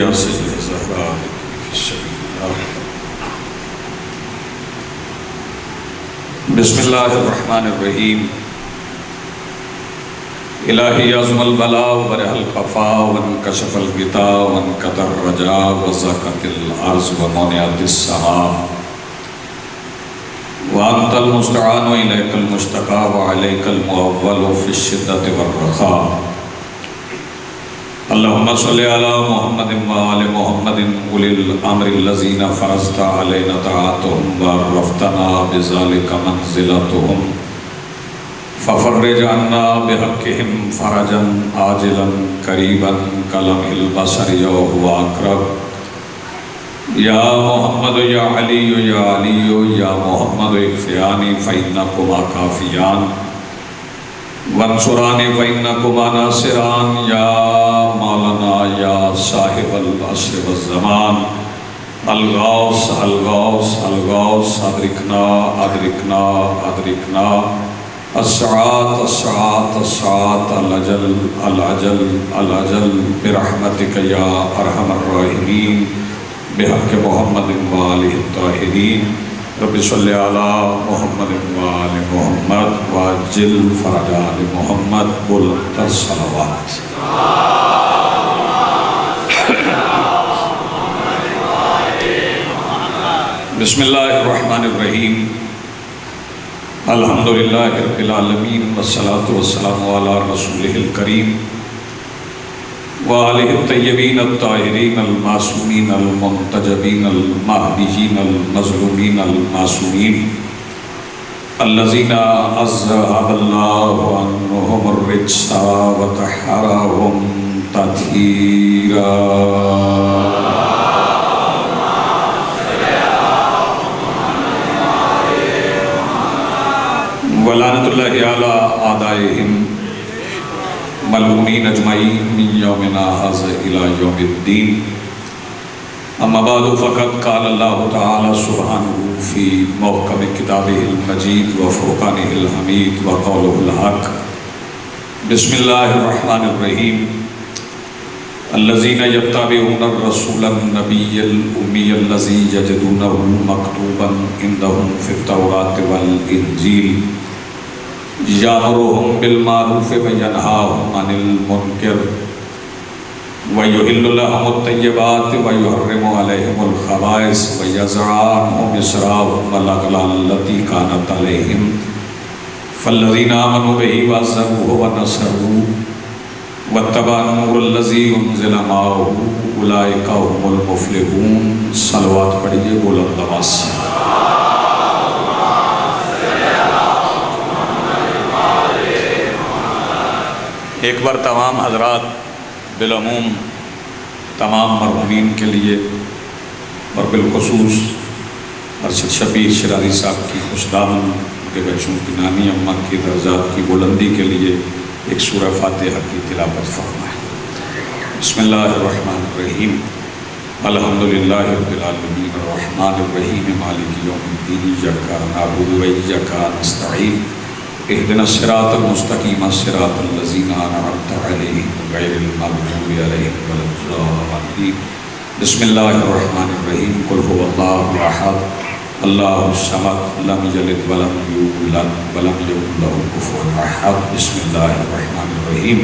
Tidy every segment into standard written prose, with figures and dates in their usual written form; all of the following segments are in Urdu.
یا سید زہرا فی سبیل اللہ۔ بسم اللہ الرحمن الرحیم۔ الہی عظم البلاء وبرح الخفاء وانکشف الغطاء وانقطع الرجاء وضاقت الارض ومنعت السماء وانت المستعان والیک المشتقى وعلیک المعول فی الشدۃ والرخاء۔ اللہم صلی علی محمد وآل محمد اولی الامر الذین فرضت علینا طاعتهم وعرفتنا بذلک منزلتهم ففرج عنا بحقهم فرجا عاجلا قریبا کلمح البصر وهو اقرب۔ یا محمد یا علی یا علی یا محمد اکفیانی فإنکما کافیان وانصرانی فإنکما ناصران یا مولانا یا صاحب العصر والزمان الغوث الغوث الغوث ادرکنا ادرکنا ادرکنا الساعات الساعات الساعات العجل العجل العجل برحمتک یا ارحم الراحمین بحق محمد وآلہ الطاہرین۔ رب صلی علی محمد وآل محمد وعجل فرج آل محمد بلند الصلوات۔ بسم اللہ الرحمن الرحیم۔ الحمدللہ رب العالمین والصلاة والسلام علی رسولہ الکریم وآلہ الطیبین الطاہرین المعصومین المنتجبین المہدیین المظلومین المعصومین الذین اذھب اللہ عنہم الرجس وطہرہم تطہیرا۔ ولعنۃ اللہ علی اعدائہم ملعونین اجمعین من یومنا ھذا الی یوم الدین۔ اما بعد فقد قال اللہ تعالی سبحانہ فی محکم کتابہ المجید وفرقانہ الحمید وقولہ الحق۔ بسم اللہ الرحمن الرحیم۔ الذین یتبعون الرسول النبی الامی الذی یجدونہ مکتوبا عندہم فی التوراۃ والانجیل یامرہم بالمعروف وینہاہم عن المنکر ویحل لہم الطیبات ویحرم علیہم الخبائث ویضع عنہم اصرارہم والاغلال التی کانت علیہم فالذین آمنوا بہ وعزروہ ونصروہ واتبعوا النور الذی انزل معہ اولئک ھم المفلحون۔ صلوات پڑھیے بلند آواز سے۔ ایک بار تمام حضرات بالعموم تمام مرحومین کے لیے اور بالخصوص ارشد شبیر شراری صاحب کی خوش دامن ان کے بچوں کی نانی اماں کی درجات کی بلندی کے لیے ایک سورہ فاتحہ کی تلاوت فرمائیں۔ بسم اللہ الرحمن الرحیم۔ الحمدللہ رب العالمین الرحمن الرحیم مالک یوم الدین ایاک نعبد و ایاک نستعین اہدنا الصراط المستقیم صراط الذین انعمت علیہم غیر المغضوب علیہم ولا الضالین۔ بسم اللہ الرحمن الرحیم۔ قل هو اللہ احد اللہ الصمد لم یلد ولم یولد ولم یکن له کفوا احد۔ بسم اللہ الرحمن الرحیم۔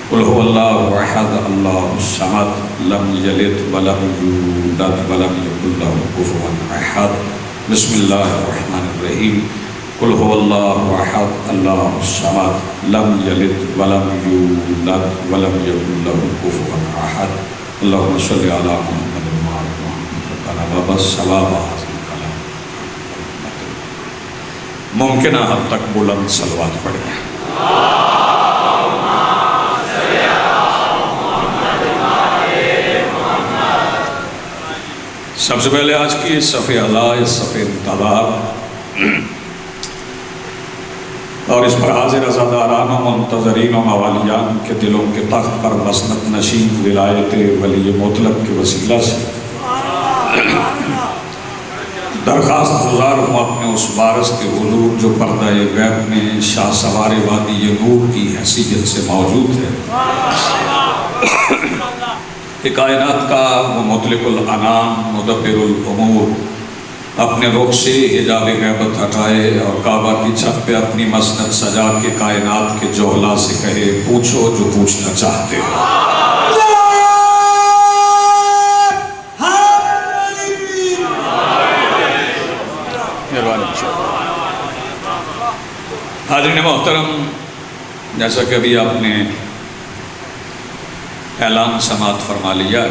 قل هو اللہ احد اللہ الصمد لم یلد ولم یولد ولم یکن له کفوا احد۔ بسم اللہ الرحمن الرحیم۔ قل هو اللہ احد اللہ الصمد لم یلد ولم یولد ولم یکن له کفوا احد۔ اللہم صلی علی محمد وآل محمد ربنا وبس ثواب حاصل کلام۔ ممکنہ حد تک بلند صلوات پڑھیں۔ سب سے پہلے آج کی صفحہ اعلیٰ صفحہ انتظار اور اس پر حاضر عزاداران و منتظرین و موالیان کے دلوں کے تخت پر مسند نشین ولایت ولی مطلق کے وسیلہ سے درخواست گزار ہوں اپنے اس وارث کے حضور جو پردہ غیب میں شاہ سوار وادی نور کی حیثیت سے موجود ہے کہ کائنات کا وہ مطلق الانام مدبر الامور اپنے رخ سے حجاب غیبت ہٹائے اور کعبہ کی چھت پہ اپنی مسند سجا کے کائنات کے جوہلا سے کہے پوچھو جو پوچھنا چاہتے ہو۔ حاضرین محترم، جیسا کہ ابھی آپ نے اعلان سماعت فرما لیا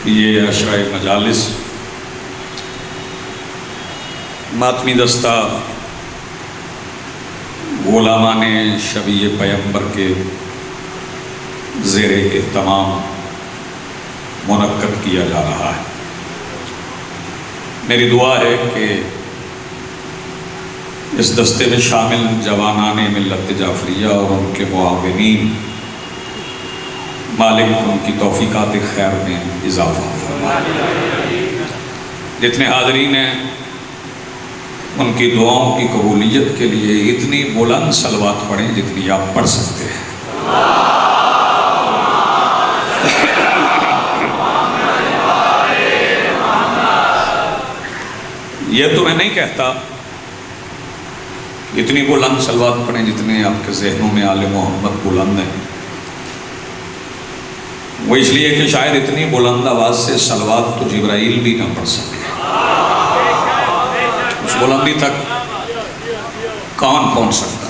کہ یہ عشرۂ مجالس ماتمی دستہ غلامان شبیہ پیمبر کے زیر اہتمام منعقد کیا جا رہا ہے۔ میری دعا ہے کہ اس دستے میں شامل جوانان ملت جعفریہ اور ان کے معاونین مالک ان کی توفیقات خیر میں اضافہ فرمائے۔ جتنے حاضرین ہیں ان کی دعاؤں کی قبولیت کے لیے اتنی بلند صلوات پڑھیں جتنی آپ پڑھ سکتے ہیں۔ یہ تو میں نہیں کہتا اتنی بلند صلوات پڑھیں جتنے آپ کے ذہنوں میں آل محمد بلند ہیں، وہ اس لیے کہ شاید اتنی بلند آواز سے صلوات تو جبرائیل بھی نہ پڑھ سکے۔ اس بلندی تک کون پہنچ سکتا؟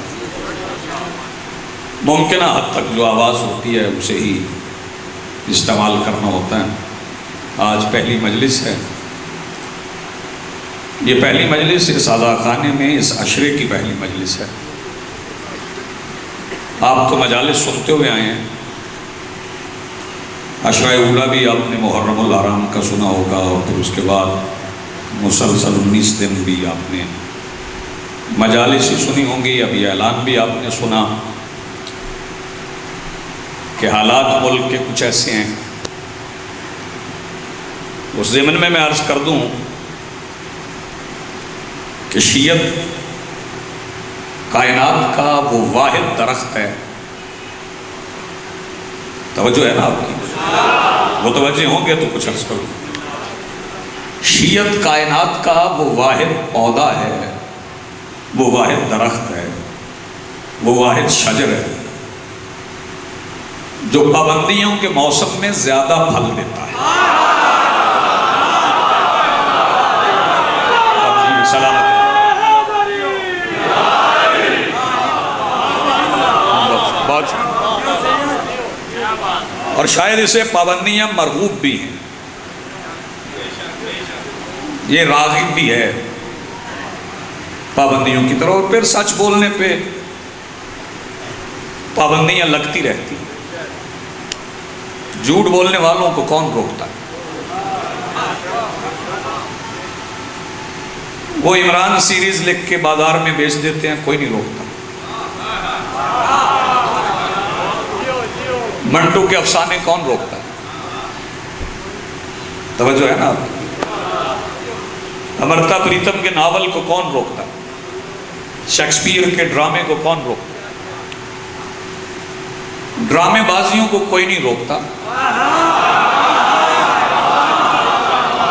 ممکنہ حد تک جو آواز ہوتی ہے اسے ہی استعمال کرنا ہوتا ہے۔ آج پہلی مجلس ہے، یہ پہلی مجلس اس عزاخانے میں اس عشرے کی پہلی مجلس ہے۔ آپ تو مجالس سنتے ہوئے آئے ہیں، عشرہ اولا بھی آپ نے محرم الحرام کا سنا ہوگا، اور پھر اس کے بعد مسلسل 19 دن بھی آپ نے مجالس ہی سنی ہوں گی۔ ابھی اعلان بھی آپ نے سنا کہ حالات ملک کے کچھ ایسے ہیں۔ اس ضمن میں عرض کر دوں کہ شیعت کائنات کا وہ واحد درخت ہے، توجہ ہے نا آپ کی؟ وہ توجہ ہوں گے تو کچھ عرض کروں۔ شیعت کائنات کا وہ واحد پودا ہے، وہ واحد درخت ہے، وہ واحد شجر ہے جو پابندیوں کے موسم میں زیادہ پھل دیتا ہے۔ سلامت اور شاید اسے پابندیاں مرغوب بھی ہیں، یہ راغب بھی ہے پابندیوں کی طرح، اور پھر سچ بولنے پہ پابندیاں لگتی رہتی ہیں۔ جھوٹ بولنے والوں کو کون روکتا ہے؟ وہ عمران سیریز لکھ کے بازار میں بیچ دیتے ہیں، کوئی نہیں روکتا۔ منٹو کے افسانے کون روکتا ہے؟ توجہ ہے نا آپ؟ امرتا پریتم کے ناول کو کون روکتا ہے؟ شیکسپیئر کے ڈرامے کو کون روکتا ہے؟ ڈرامے بازیوں کو کوئی نہیں روکتا۔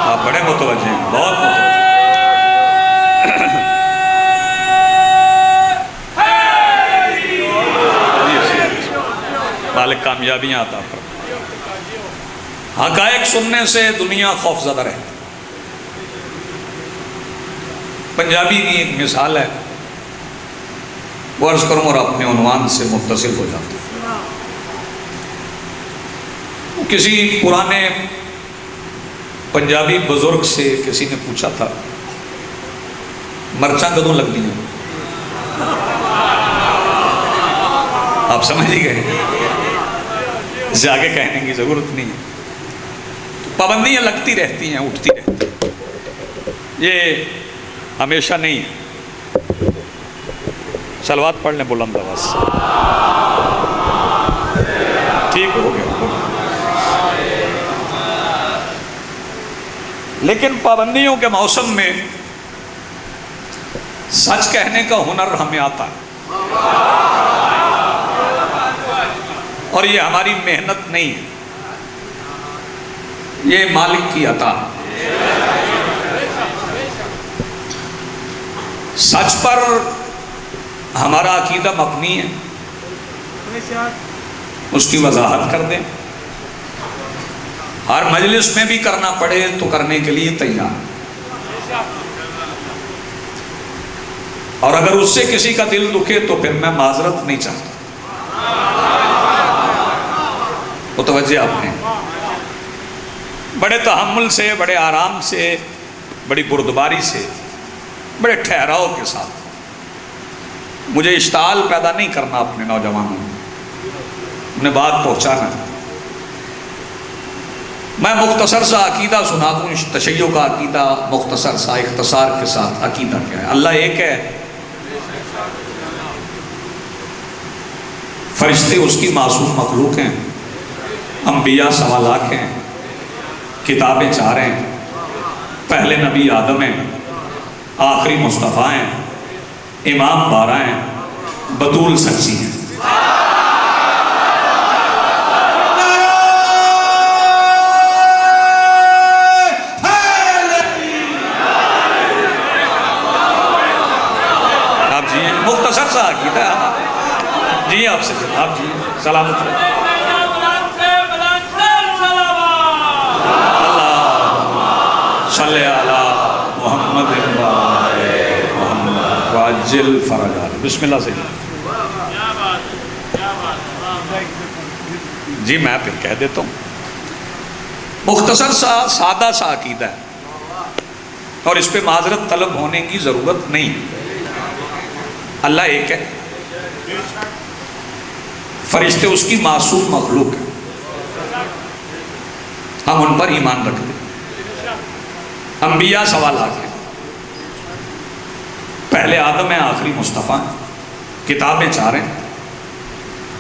آپ بڑے متوجہ ہیں، بہت متوجہ۔ مالک کامیابیاں عطا فرمائے۔ حقائق سننے سے دنیا خوف زدہ رہتی۔ پنجابی کی ایک مثال ہے، وہ عرض کروں اور اپنے عنوان سے متصل ہو جاتی۔ کسی پرانے پنجابی بزرگ سے کسی نے پوچھا تھا مرچاں کدوں لگتی ہیں؟ آپ سمجھ ہی گئے، اسے آگے کہنے کی ضرورت نہیں ہے۔ پابندیاں لگتی رہتی ہیں، اٹھتی رہتی ہیں، یہ ہمیشہ نہیں ہے۔ صلوات پڑھ لیں بلند آواز سے، ٹھیک ہو گیا۔ لیکن پابندیوں کے موسم میں سچ کہنے کا ہنر ہمیں آتا ہے۔ اور یہ ہماری محنت نہیں ہے، یہ مالک کی عطا ہے۔ سچ پر ہمارا عقیدہ مبنی ہے، اس کی وضاحت کر دیں، ہر مجلس میں بھی کرنا پڑے تو کرنے کے لیے تیار، اور اگر اس سے کسی کا دل دکھے تو پھر میں معذرت نہیں چاہتا۔ متوجہ آپ نے بڑے تحمل سے، بڑے آرام سے، بڑی بردباری سے، بڑے ٹھہراؤ کے ساتھ مجھے اشتعال پیدا نہیں کرنا اپنے نوجوانوں میں، انہیں بات پہنچانا ہے۔ میں مختصر سا عقیدہ سنا دوں، تشیع کا عقیدہ مختصر سا اختصار کے ساتھ۔ عقیدہ کیا ہے؟ اللہ ایک ہے، فرشتے اس کی معصوم مخلوق ہیں، انبیاء 1.25 لاکھ ہیں، کتابیں 4 ہیں، پہلے نبی آدم ہیں، آخری مصطفیٰ ہیں، امام 12 ہیں، بطول سچی ہیں۔ آپ جی مختصر سا عقیدہ ہے جی، آپ سے آپ جی سلامت رہے۔ صلی علی محمد محمد واجل فرجہ۔ بسم اللہ سے جی میں پھر کہہ دیتا ہوں، مختصر سا سادہ سا عقیدہ ہے، اور اس پہ معذرت طلب ہونے کی ضرورت نہیں ہے۔ اللہ ایک ہے، فرشتے اس کی معصوم مخلوق ہیں، ہم ان پر ایمان رکھتے ہیں۔ انبیاء 1.25 لاکھ ہیں، پہلے آدم ہیں، آخری مصطفیٰ ہیں، کتابیں 4 ہیں،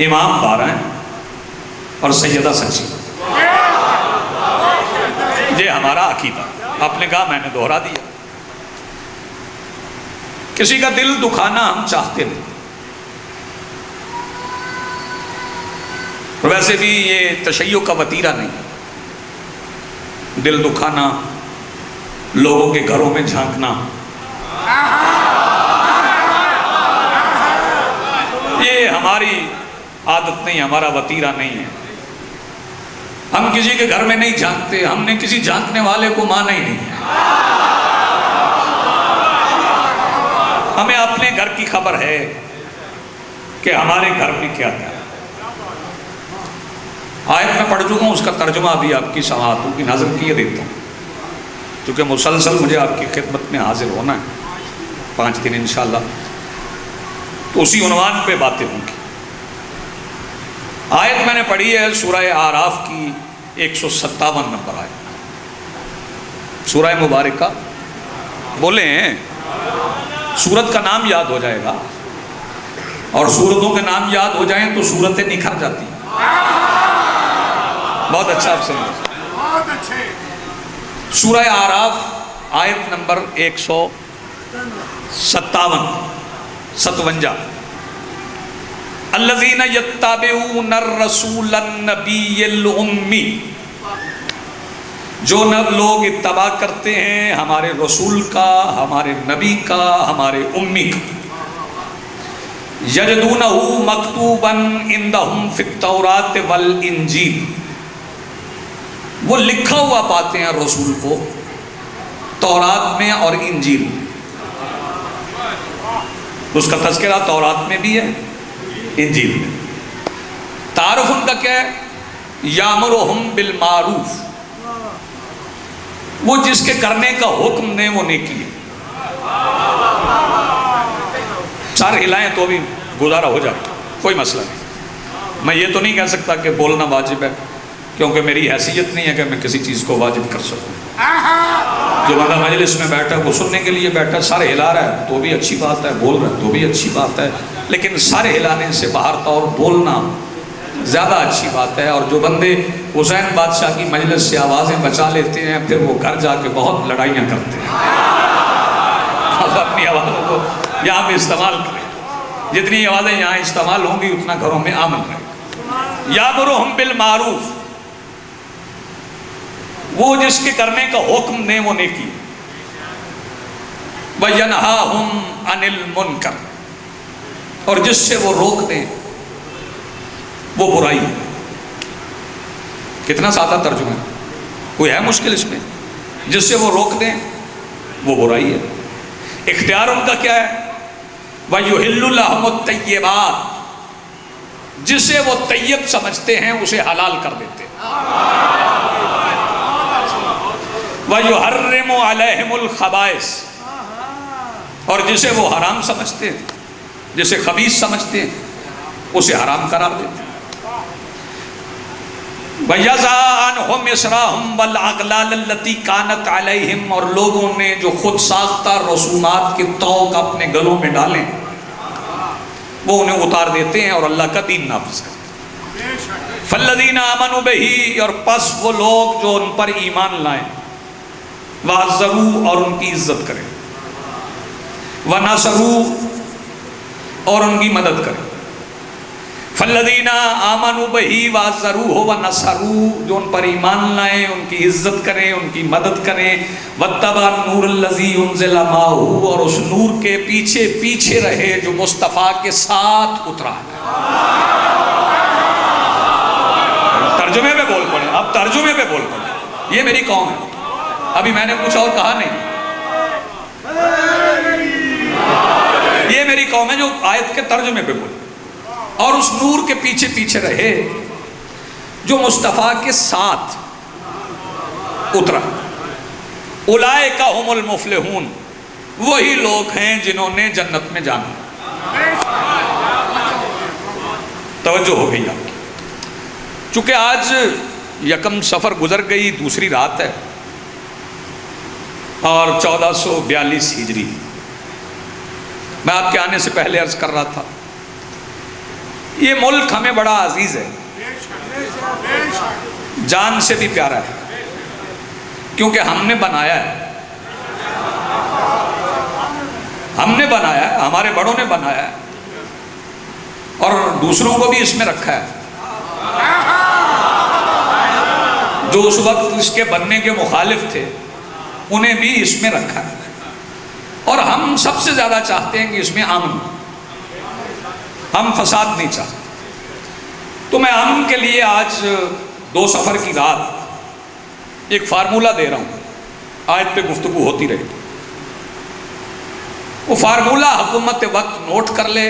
امام 12 ہیں، اور سیدہ سچی۔ یہ ہمارا عقیدہ، آپ نے کہا میں نے دہرا دیا۔ کسی کا دل دکھانا ہم چاہتے نہیں، ویسے بھی یہ تشیع کا وتیرہ نہیں، دل دکھانا، لوگوں کے گھروں میں جھانکنا، یہ ہماری عادت نہیں، ہمارا وتیرہ نہیں ہے۔ ہم کسی کے گھر میں نہیں جھانکتے، ہم نے کسی جھانکنے والے کو مانا ہی نہیں ہے۔ ہمیں اپنے گھر کی خبر ہے کہ ہمارے گھر میں کیا کیا ہے۔ آیت میں پڑھ چکا ہوں، اس کا ترجمہ بھی آپ کی سماعتوں کی نظر کیے دیتا ہوں، کیونکہ مسلسل مجھے آپ کی خدمت میں حاضر ہونا ہے 5 دن انشاءاللہ، تو اسی عنوان پہ باتیں ہوں گی۔ آیت میں نے پڑھی ہے سورہ اعراف کی 157 نمبر آیت، سورہ مبارکہ بولیں، سورت کا نام یاد ہو جائے گا، اور سورتوں کے نام یاد ہو جائیں تو سورتیں نکھر جاتی ہیں۔ بہت اچھا آپ سمجھیں۔ سورہ اعراف آیت نمبر 157 الذین یتبعون الرسول النبی الامی، جو لوگ اتباع کرتے ہیں ہمارے رسول کا، ہمارے نبی کا، ہمارے امی کا، یجدونہ مکتوبا عندہم فی التوراۃ والانجیل، وہ لکھا ہوا پاتے ہیں رسول کو تورات میں اور انجیل میں۔ اس کا تذکرہ تورات میں بھی ہے، انجیل میں۔ تعارف ان کا کیا ہے؟ یامرہم بالمعروف، وہ جس کے کرنے کا حکم دیں وہ نیکی ہے۔ سر ہلائیں تو بھی گزارا ہو جائے، کوئی مسئلہ نہیں۔ میں یہ تو نہیں کہہ سکتا کہ بولنا واجب ہے، کیونکہ میری حیثیت نہیں ہے کہ میں کسی چیز کو واجب کر سکوں۔ جو بندہ مجلس میں بیٹھا ہے وہ سننے کے لیے بیٹھا ہے، سر ہلا رہا ہے تو بھی اچھی بات ہے، بول رہا ہے تو بھی اچھی بات ہے، لیکن سر ہلانے سے باہر طور بولنا زیادہ اچھی بات ہے۔ اور جو بندے حسین بادشاہ کی مجلس سے آوازیں بچا لیتے ہیں، پھر وہ گھر جا کے بہت لڑائیاں کرتے ہیں۔ آپ اپنی آوازوں کو یہاں پہ استعمال کریں، جتنی آوازیں یہاں استعمال ہوں گی اتنا گھروں میں امن رہے گا۔ یامرہم بالمعروف، وہ جس کے کرنے کا حکم دیں وہ نیکی، وَيَنْهَاهُمْ عَنِ الْمُنْكَرِ، اور جس سے وہ روک دیں وہ برائی ہے۔ کتنا سادہ ترجمہ ہے، کوئی ہے مشکل اس میں؟ جس سے وہ روک دیں وہ برائی ہے۔ اختیار ان کا کیا ہے؟ وَيُحِلُّ لَهُمُ الطَّيِّبَاتِ، جسے وہ طیب سمجھتے ہیں اسے حلال کر دیتے ہیں۔ وَيُحَرِّمُ عَلَيْهِمُ الْخَبَائِثَ، اور جسے وہ حرام سمجھتے ہیں، جسے خبیث سمجھتے ہیں اسے حرام قرار دیتے ہیں۔ وَيَضَعَ عَنْهُمْ إِصْرَهُمْ وَالْأَغْلَالَ الَّتِي كَانَتْ عَلَيْهِمْ، اور لوگوں نے جو خود ساختہ رسومات کے طوق اپنے گلوں میں ڈالیں وہ انہیں اتار دیتے ہیں اور اللہ کا دین نافذ کرتے ہیں۔ فَالَّذِينَ آمَنُوا بِهِ، اور پس وہ لوگ جو ان پر ایمان لائیں، وَعَزَّرُوا، اور ان کی عزت کریں، وَنَصَرُوا، اور ان کی مدد کریں۔ فَالَّذِينَ آمَنُوا بِهِ وَعَزَّرُوهُ وَنَصَرُوا، جو ان پر ایمان لائیں، ان کی عزت کریں، ان کی مدد کریں۔ وَاتَّبَعُوا النُّورَ الَّذِي أُنزِلَ مَعَهُ، اور اس نور کے پیچھے پیچھے رہے جو مصطفیٰ کے ساتھ اترا ہے۔ ترجمے میں بول پڑے، اب ترجمے میں بول پڑے۔ یہ میری قوم ہے، ابھی میں نے کچھ اور کہا نہیں، یہ میری قوم ہے جو آیت کے ترجمے پہ بولے۔ اور اس نور کے پیچھے پیچھے رہے جو مصطفیٰ کے ساتھ اترا۔ اولئک ھم المفلحون، وہی لوگ ہیں جنہوں نے جنت میں جانا۔ توجہ ہو گئی آپ کی؟ چونکہ آج یکم سفر گزر گئی، دوسری رات ہے، اور 1442 ہجری۔ میں آپ کے آنے سے پہلے عرض کر رہا تھا یہ ملک ہمیں بڑا عزیز ہے، جان سے بھی پیارا ہے، کیونکہ ہم نے بنایا ہے، ہم نے بنایا ہے، ہمارے بڑوں نے بنایا ہے، اور دوسروں کو بھی اس میں رکھا ہے۔ جو اس وقت اس کے بننے کے مخالف تھے انہیں بھی اس میں رکھا ہے، اور ہم سب سے زیادہ چاہتے ہیں کہ اس میں امن، ہم فساد نہیں چاہتے۔ تو میں امن کے لیے آج 2 سفر کی رات ایک فارمولہ دے رہا ہوں، آیت پہ گفتگو ہوتی رہے۔ وہ فارمولہ حکومت وقت نوٹ کر لے،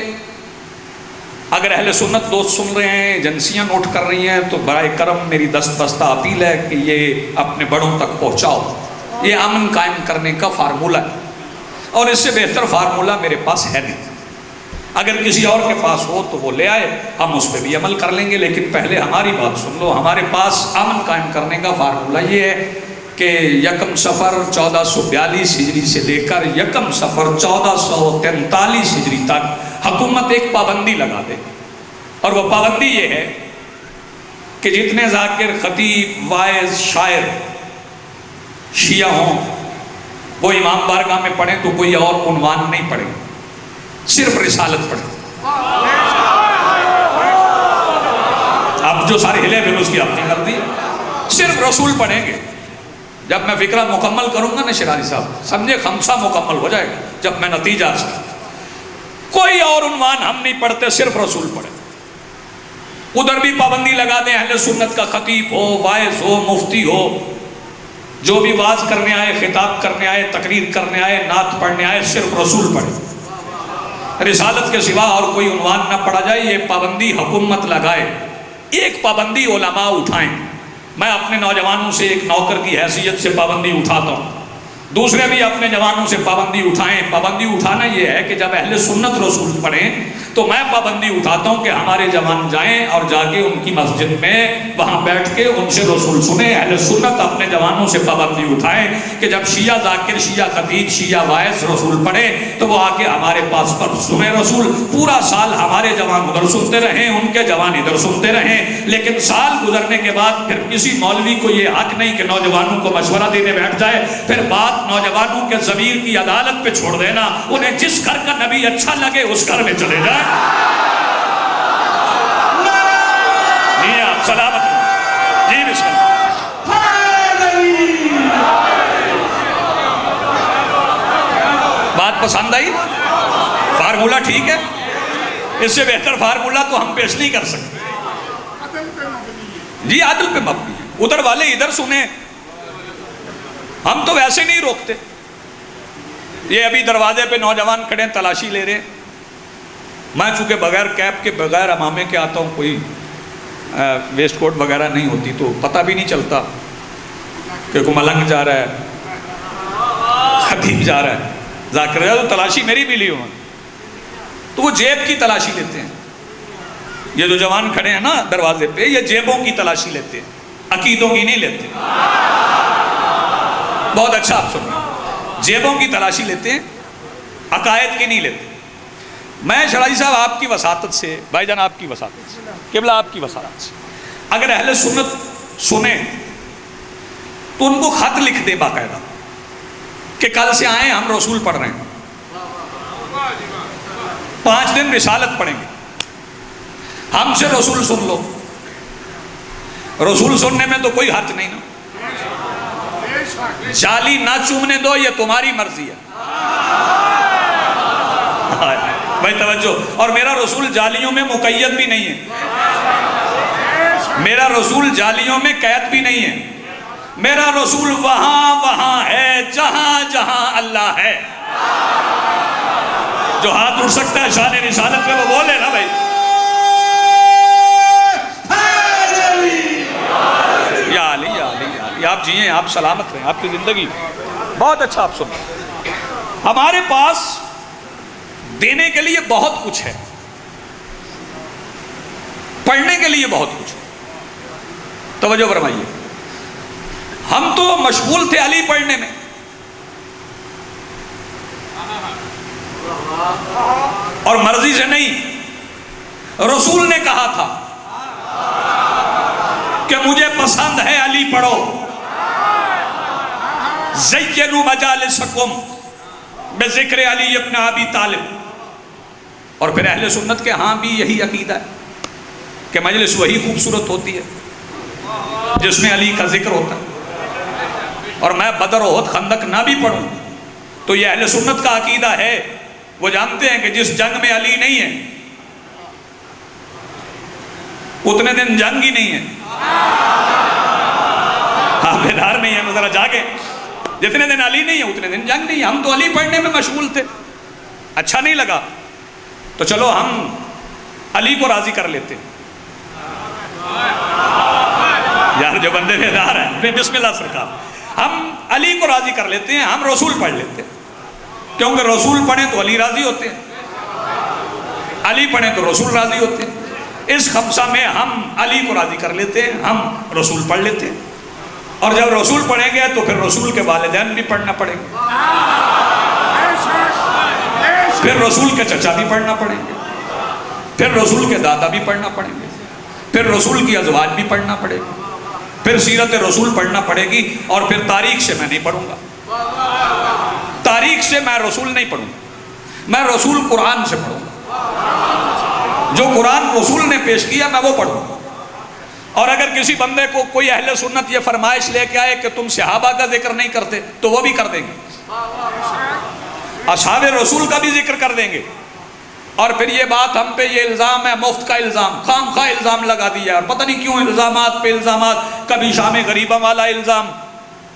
اگر اہل سنت دوست سن رہے ہیں، ایجنسیاں نوٹ کر رہی ہیں، تو برائے کرم میری دست بستہ اپیل ہے کہ یہ اپنے بڑوں تک پہنچاؤ۔ یہ امن قائم کرنے کا فارمولہ ہے، اور اس سے بہتر فارمولہ میرے پاس ہے نہیں۔ اگر کسی اور کے پاس ہو تو وہ لے آئے، ہم اس پہ بھی عمل کر لیں گے، لیکن پہلے ہماری بات سن لو۔ ہمارے پاس امن قائم کرنے کا فارمولہ یہ ہے کہ یکم سفر 1442 ہجری سے لے کر یکم سفر 1443 ہجری تک حکومت ایک پابندی لگا دے، اور وہ پابندی یہ ہے کہ جتنے ذاکر، خطیب، واعظ، شاعر شیعہ ہوں وہ امام بارگاہ میں پڑھیں تو کوئی اور عنوان نہیں پڑھیں، صرف رسالت پڑھیں۔ اب جو سارے ہلے بھی اس کی اپنی کر دی، صرف رسول پڑھیں گے۔ جب میں فکرہ مکمل کروں گا نا شراری صاحب، سمجھے خمسہ مکمل ہو جائے گا جب میں نتیجہ سے، کوئی اور عنوان ہم نہیں پڑھتے، صرف رسول پڑھیں۔ ادھر بھی پابندی لگا دیں، اہل سنت کا خطیب ہو، واعظ ہو، مفتی ہو، جو بھی واعظ کرنے آئے، خطاب کرنے آئے، تقریر کرنے آئے، نعت پڑھنے آئے، صرف رسول پڑھیں، رسالت کے سوا اور کوئی عنوان نہ پڑھا جائے۔ یہ پابندی حکومت لگائے، ایک پابندی علماء اٹھائیں۔ میں اپنے نوجوانوں سے ایک نوکر کی حیثیت سے پابندی اٹھاتا ہوں، دوسرے بھی اپنے جوانوں سے پابندی اٹھائیں۔ پابندی اٹھانا یہ ہے کہ جب اہل سنت رسول پڑھیں تو میں پابندی اٹھاتا ہوں کہ ہمارے جوان جائیں اور جا کے ان کی مسجد میں وہاں بیٹھ کے ان سے رسول سنیں۔ اہل سنت اپنے جوانوں سے پابندی اٹھائیں کہ جب شیعہ ذاکر، شیعہ خطیب، شیعہ واعظ رسول پڑھیں تو وہ آ کے ہمارے پاس پر سنیں رسول۔ پورا سال ہمارے جوان ادھر سنتے رہیں، ان کے جوان ادھر سنتے رہیں، لیکن سال گزرنے کے بعد پھر کسی مولوی کو یہ حق نہیں کہ نوجوانوں کو مشورہ دینے بیٹھ جائے، پھر بات نوجوانوں کے ضمیر کی عدالت پہ چھوڑ دینا۔ انہیں جس گھر کا نبی اچھا لگے اس گھر میں چلے جائیں۔ سلامت رہو جی بسم اللہ بات پسند آئی فارمولہ ٹھیک ہے اس سے بہتر فارمولہ تو ہم پیش نہیں کر سکتے جی عدل پہ مبنی ہے ادھر والے ادھر سنیں ہم تو ویسے نہیں روکتے یہ ابھی دروازے پہ نوجوان کھڑے ہیں تلاشی لے رہے ہیں میں چونکہ بغیر کیپ کے بغیر امامے کے آتا ہوں کوئی ویسٹ کوٹ وغیرہ نہیں ہوتی تو پتہ بھی نہیں چلتا کہ کوئی ملنگ جا رہا ہے خطیب جا رہا ہے ذاکر جا تو تلاشی میری بھی لی ہوں تو وہ جیب کی تلاشی لیتے ہیں یہ جو جوان کھڑے ہیں نا دروازے پہ یہ جیبوں کی تلاشی لیتے ہیں عقیدوں کی نہیں لیتے بہت اچھا آپ سنیں جیبوں کی تلاشی لیتے ہیں عقائد کی نہیں لیتے میں شرائع صاحب آپ کی وساطت سے بھائی جان آپ کی وساطت سے قبلہ آپ کی وساطت سے اگر اہل سنت سنیں تو ان کو خط لکھ دے باقاعدہ کہ کل سے آئیں ہم رسول پڑھ رہے ہیں 5 دن رسالت پڑھیں گے ہم سے رسول سن لو رسول سننے میں تو کوئی حرج نہیں نا جالی نہ چومنے دو یہ تمہاری مرضی ہے بھائی توجہ اور میرا رسول جالیوں میں مقید بھی نہیں ہے میرا رسول جالیوں میں قید بھی نہیں ہے میرا رسول وہاں وہاں ہے جہاں جہاں اللہ ہے جو ہاتھ اٹھ سکتا ہے شان رسالت پہ وہ بولے نا بھائی یا علی یا علی یا علی آپ جئیں آپ سلامت رہیں آپ کی زندگی بہت اچھا آپ سنیں ہمارے پاس دینے کے لیے بہت کچھ ہے پڑھنے کے لیے بہت کچھ ہے توجہ فرمائیے ہم تو مشغول تھے علی پڑھنے میں اور مرضی سے نہیں رسول نے کہا تھا کہ مجھے پسند ہے علی پڑھو زینوا مجالسکم بذکر علی ابن ابی طالب اور پھر اہل سنت کے ہاں بھی یہی عقیدہ ہے کہ مجلس وہی خوبصورت ہوتی ہے جس میں علی کا ذکر ہوتا ہے اور میں بدر احد خندق نہ بھی پڑھوں تو یہ اہل سنت کا عقیدہ ہے وہ جانتے ہیں کہ جس جنگ میں علی نہیں ہے اتنے دن جنگ ہی نہیں ہے ہاں بیدار نہیں ہے ذرا جاگے جتنے دن علی نہیں ہے اتنے دن جنگ نہیں ہے ہم تو علی پڑھنے میں مشغول تھے اچھا نہیں لگا تو چلو ہم علی کو راضی کر لیتے یار جو بندے بیدار ہیں بسم اللہ سرکار ہم علی کو راضی کر لیتے ہیں ہم رسول پڑھ لیتے ہیں کیونکہ رسول پڑھیں تو علی راضی ہوتے ہیں علی پڑھیں تو رسول راضی ہوتے ہیں اس خمسہ میں ہم علی کو راضی کر لیتے ہیں ہم رسول پڑھ لیتے ہیں اور جب رسول پڑھیں گے تو پھر رسول کے والدین بھی پڑھنا پڑیں گے پھر رسول کے چچا بھی پڑھنا پڑیں گے پھر رسول کے دادا بھی پڑھنا پڑیں گے پھر رسول کی ازواج بھی پڑھنا پڑے گی پھر سیرت رسول پڑھنا پڑے گی اور پھر تاریخ سے میں نہیں پڑھوں گا تاریخ سے میں رسول نہیں پڑھوں گا میں رسول قرآن سے پڑھوں گا جو قرآن رسول نے پیش کیا میں وہ پڑھوں گا اور اگر کسی بندے کو کوئی اہل سنت یہ فرمائش لے کے آئے کہ تم صحابہ کا ذکر نہیں کرتے تو وہ بھی کر دیں گے اصحاب رسول کا بھی ذکر کر دیں گے اور پھر یہ بات ہم پہ یہ الزام ہے مفت کا الزام خام خواہ الزام لگا دیا اور پتہ نہیں کیوں الزامات پہ الزامات کبھی شام غریبہ والا الزام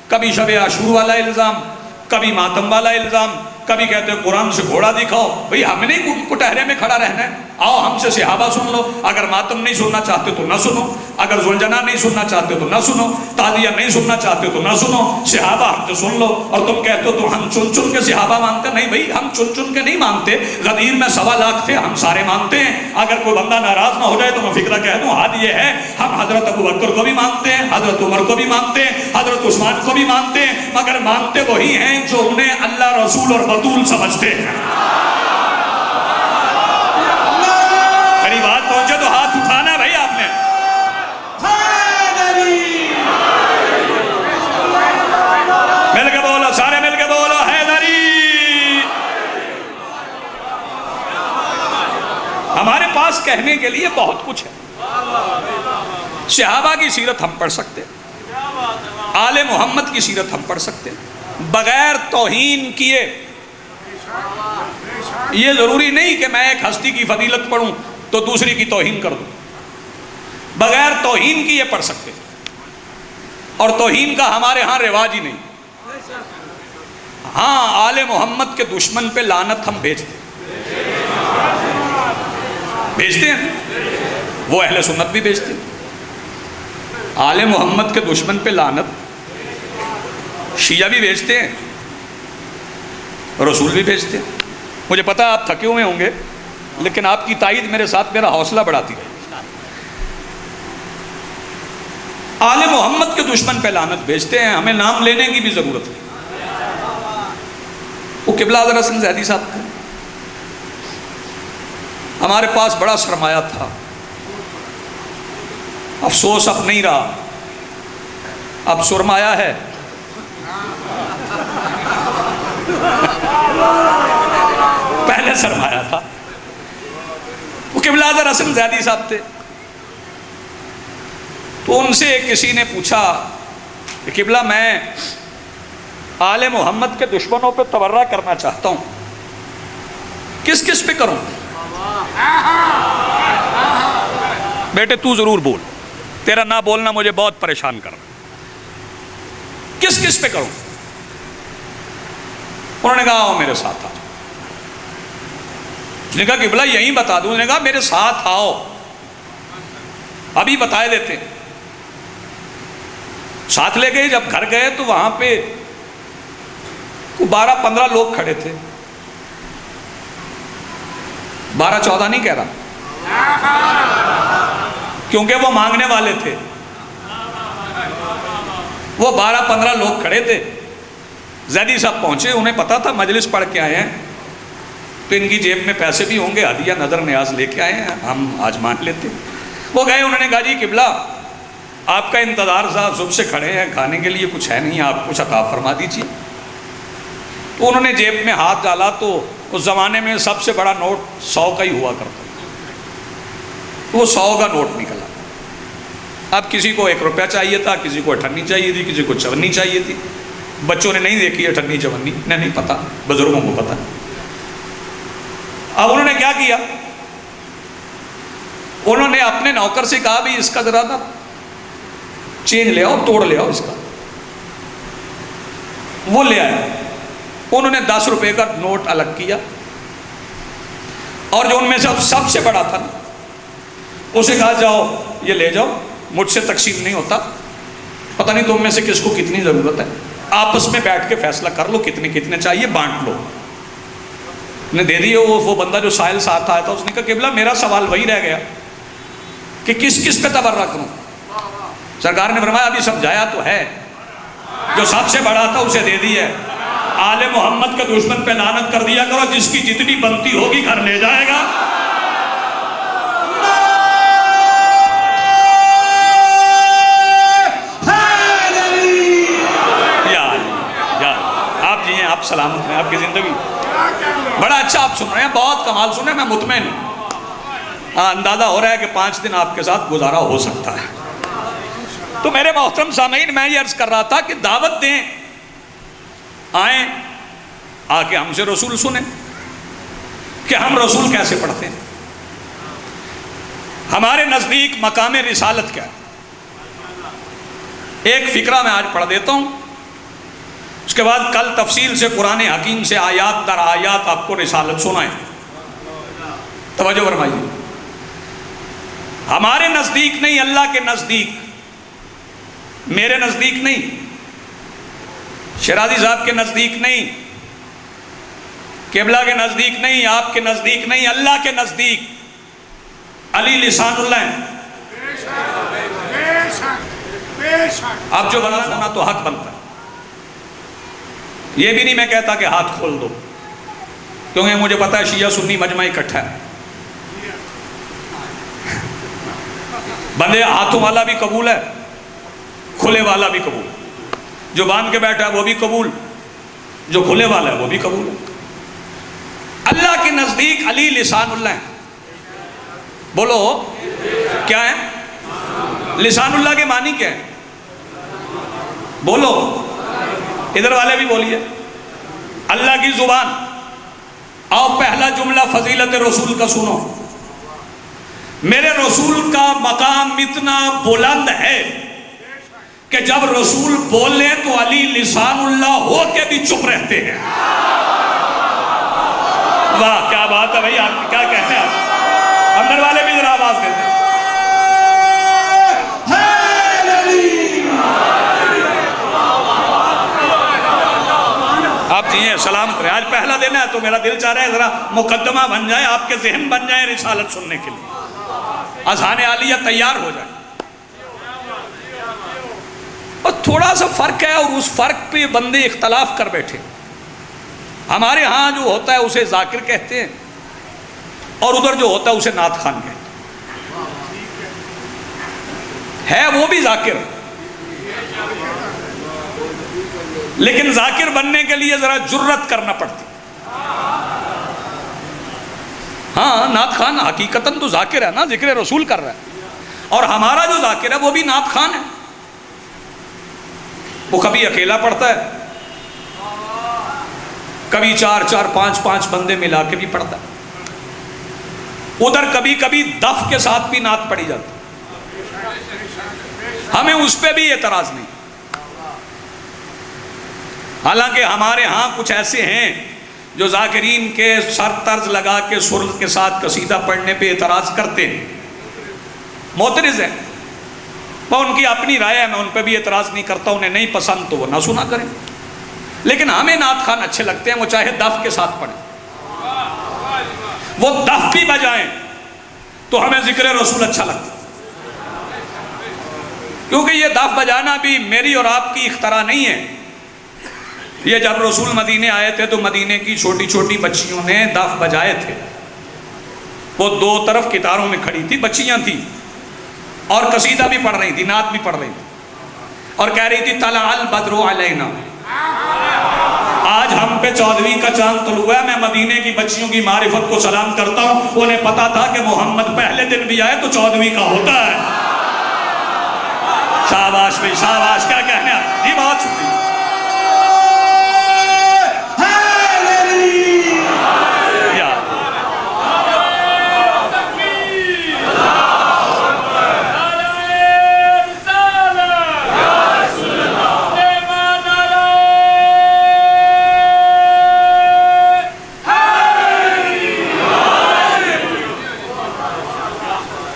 کبھی شب عاشور والا الزام کبھی ماتم والا الزام کبھی کہتے ہیں قرآن سے گھوڑا دکھاؤ بھئی ہم نہیں کٹہرے میں کھڑا رہنا ہے آؤ ہم سے صحابہ سن لو اگر ماتم نہیں سننا چاہتے تو نہ سنو اگر ذوالجناح نہیں سننا چاہتے تو نہ سنو تعزیہ نہیں سننا چاہتے تو نہ سنو صحابہ ہم سے سن لو اور تم کہتے ہو تو ہم چن چن کے صحابہ مانتے نہیں بھئی ہم چن چن کے نہیں مانتے غدیر میں 1.25 لاکھ تھے ہم سارے مانتے ہیں اگر کوئی بندہ ناراض نہ ہو جائے تو میں فکرہ کہہ دوں حد یہ ہے ہم حضرت ابو بکر کو بھی مانتے ہیں حضرت عمر کو بھی مانتے ہیں حضرت عثمان کو بھی مانتے ہیں مگر مانتے وہی ہیں جو انہیں اللہ رسول اور بطول سمجھتے ہیں میری بات پہنچے تو ہاتھ اٹھانا ہے بھائی آپ نے مل کے بولو سارے مل کے بولو حیدری ہمارے پاس کہنے کے لیے بہت کچھ ہے صحابہ کی سیرت ہم پڑھ سکتے، آل محمد کی سیرت ہم پڑھ سکتے بغیر توہین کیے۔ یہ ضروری نہیں کہ میں ایک ہستی کی فضیلت پڑھوں تو دوسری کی توہین کر دوں، بغیر توہین کیے پڑھ سکتے، اور توہین کا ہمارے ہاں رواج ہی نہیں۔ ہاں آل محمد کے دشمن پہ لعنت ہم بھیجتے ہیں، وہ اہل سنت بھی بھیجتے ہیں۔ آل محمد کے دشمن پہ لعنت شیعہ بھی بھیجتے ہیں، رسول بھی بھیجتے ہیں۔ مجھے پتا آپ تھکے ہوئے ہوں گے، لیکن آپ کی تائید میرے ساتھ میرا حوصلہ بڑھاتی رہے۔ آل محمد کے دشمن پہ لعنت بھیجتے ہیں، ہمیں نام لینے کی بھی ضرورت نہیں۔ وہ قبلہ اعظم حسن زیدی صاحب تھے، ہمارے پاس بڑا سرمایہ تھا، افسوس اب نہیں رہا، اب سرمایہ ہے۔ پہلے سرمایہ تھا۔ وہ قبلہ اعظم حسن زیدی صاحب تھے، تو ان سے کسی نے پوچھا کہ قبلہ میں آل محمد کے دشمنوں پہ تبرہ کرنا چاہتا ہوں، کس کس پہ کروں؟ بیٹے تو ضرور بول، تیرا نہ بولنا مجھے بہت پریشان کر رہا، کس کس پہ کروں؟ انہوں نے کہا آؤ میرے ساتھ آؤ۔ اس نے کہا قبلہ یہیں بتا دوں؟ اس نے کہا میرے ساتھ آؤ، ابھی بتائے دیتے۔ ساتھ لے گئے، جب گھر گئے تو وہاں پہ 12-15 لوگ کھڑے تھے، 12-14 نہیں کہہ رہا، کیونکہ وہ مانگنے والے تھے۔ وہ 12-15 لوگ کھڑے تھے۔ زیدی صاحب پہنچے، انہیں پتا تھا مجلس پڑھ کے آئے ہیں تو ان کی جیب میں پیسے بھی ہوں گے، ہدیہ نظر نیاز لے کے آئے ہیں، ہم آج مان لیتے۔ وہ گئے، انہوں نے کہا جی قبلہ آپ کا انتظار صاحب صبح سے کھڑے ہیں، کھانے کے لیے کچھ ہے نہیں، آپ کچھ عطا فرما دیجیے۔ تو انہوں نے جیب میں ہاتھ ڈالا تو اس زمانے میں سب سے بڑا نوٹ 100 کا ہی ہوا کرتا، وہ 100 کا نوٹ نکلا۔ اب کسی کو 1 روپیہ چاہیے تھا، کسی کو 58 چاہیے تھی، کسی کو 54 چاہیے تھی۔ بچوں نے نہیں دیکھی 58 54، انہیں نہیں پتا، بزرگوں کو پتا۔ اب انہوں نے کیا کیا، انہوں نے اپنے نوکر سے کہا بھی اس کا ذرا نا چینج لے آؤ، توڑ لے آؤ اس کا۔ وہ لے آئے، انہوں نے 10 روپے کا نوٹ الگ کیا، اور جو ان میں سے سب سے بڑا تھا اسے کہا جاؤ یہ لے جاؤ، مجھ سے تقسیم نہیں ہوتا، پتہ نہیں تم میں سے کس کو کتنی ضرورت ہے، آپس میں بیٹھ کے فیصلہ کر لو، کتنے کتنے چاہیے بانٹ لو۔ نے دے دی۔ وہ بندہ جو سائل ساتھ آیا تھا اس نے کہا قبلہ میرا سوال وہی رہ گیا کہ کس کس پہ تبرہ کروں؟ سرکار نے فرمایا ابھی سمجھایا تو ہے، جو سب سے بڑا تھا اسے دے دی ہے۔ آل محمد کے دشمن پہ لعنت کر دیا کرو، جس کی جتنی بنتی ہوگی گھر لے جائے گا۔ آپ جی ہیں، آپ سلامت ہیں، آپ کی زندگی بڑا اچھا آپ سن رہے ہیں، بہت کمال سن رہے ہیں، میں مطمئن ہوں، اندازہ ہو رہا ہے کہ 5 دن آپ کے ساتھ گزارا ہو سکتا ہے۔ تو میرے محترم سامعین، میں یہ عرض کر رہا تھا کہ دعوت دیں، آئیں، آ کے ہم سے رسول سنیں کہ ہم رسول کیسے پڑھتے ہیں، ہمارے نزدیک مقام رسالت کیا ہے۔ ایک فقرہ میں آج پڑھ دیتا ہوں، اس کے بعد کل تفصیل سے قرآن حکیم سے آیات در آیات آپ کو رسالت سنائیں۔ توجہ فرمائیے، ہمارے نزدیک نہیں، اللہ کے نزدیک، میرے نزدیک نہیں، شیرازی صاحب کے نزدیک نہیں، قبلہ کے نزدیک نہیں، آپ کے نزدیک نہیں، اللہ کے نزدیک علی لسان اللہ ہے۔ اب جو بنا ہونا تو حق بنتا ہے، یہ بھی نہیں میں کہتا کہ ہاتھ کھول دو، کیونکہ مجھے پتا ہے شیعہ سنی مجمع اکٹھا ہے، بندے ہاتھوں والا بھی قبول ہے، کھلے والا بھی قبول، جو باندھ کے بیٹھا ہے وہ بھی قبول، جو کھلے والا ہے وہ بھی قبول ہے۔ اللہ کے نزدیک علی لسان اللہ ہے، بولو کیا ہے؟ لسان اللہ کے معنی کیا ہے؟ بولو، ادھر والے بھی بولیے، اللہ کی زبان۔ آؤ پہلا جملہ فضیلت رسول کا سنو۔ میرے رسول کا مقام اتنا بلند ہے کہ جب رسول بولے تو علی لسان اللہ ہو کے بھی چپ رہتے ہیں۔ واہ کیا بات ہے بھائی، آپ کیا کہتے ہیں؟ آپ اندر والے بھی ذرا آواز دیتے ہیں۔ آپ جیئے سلام کریں، آج پہلا دن ہے تو میرا دل چاہ رہا ہے ذرا مقدمہ بن جائے، آپ کے ذہن بن جائیں رسالت سننے کے لیے، اذان عالیہ تیار ہو جائے۔ اور تھوڑا سا فرق ہے اور اس فرق پہ بندے اختلاف کر بیٹھے۔ ہمارے ہاں جو ہوتا ہے اسے ذاکر کہتے ہیں اور ادھر جو ہوتا ہے اسے نعت خوان کہتے ہیں۔ ہے وہ بھی ذاکر، لیکن ذاکر بننے کے لیے ذرا جرت کرنا پڑتی۔ ہاں نعت خوان حقیقتاً تو ذاکر ہے نا، ذکر رسول کر رہا ہے، اور ہمارا جو ذاکر ہے وہ بھی نعت خوان ہے۔ وہ کبھی اکیلا پڑھتا ہے، کبھی چار چار پانچ پانچ بندے ملا کے بھی پڑھتا ہے، ادھر کبھی کبھی دف کے ساتھ بھی نعت پڑھی جاتی۔ ہمیں اس پہ بھی اعتراض نہیں، حالانکہ ہمارے ہاں کچھ ایسے ہیں جو ذاکرین کے سر طرز لگا کے سر کے ساتھ قصیدہ پڑھنے پہ اعتراض کرتے ہیں، معترض ہیں۔ وہ ان کی اپنی رائے ہے، میں ان پہ بھی اعتراض نہیں کرتا، انہیں نہیں پسند تو وہ نہ سنا کریں، لیکن ہمیں نعت خوان اچھے لگتے ہیں، وہ چاہے دف کے ساتھ پڑھیں، وہ دف بھی بجائیں تو ہمیں ذکر رسول اچھا لگتا ہے، کیونکہ یہ دف بجانا بھی میری اور آپ کی اختراع نہیں ہے۔ یہ جب رسول مدینے آئے تھے تو مدینے کی چھوٹی چھوٹی بچیوں نے دف بجائے تھے، وہ دو طرف کتاروں میں کھڑی تھی، بچیاں تھیں اور قصیدہ بھی پڑھ رہی تھی، نعت بھی پڑھ رہی تھی، اور کہہ رہی تھی طلع البدر علینا، آج ہم پہ 14ویں کا چاند طلوع ہے۔ میں مدینے کی بچیوں کی معرفت کو سلام کرتا ہوں، انہیں پتا تھا کہ محمد پہلے دن بھی آئے تو 14ویں کا ہوتا ہے۔ شاباش بھائی شاباش، کیا کہنے آپ جی، بہت شکریہ۔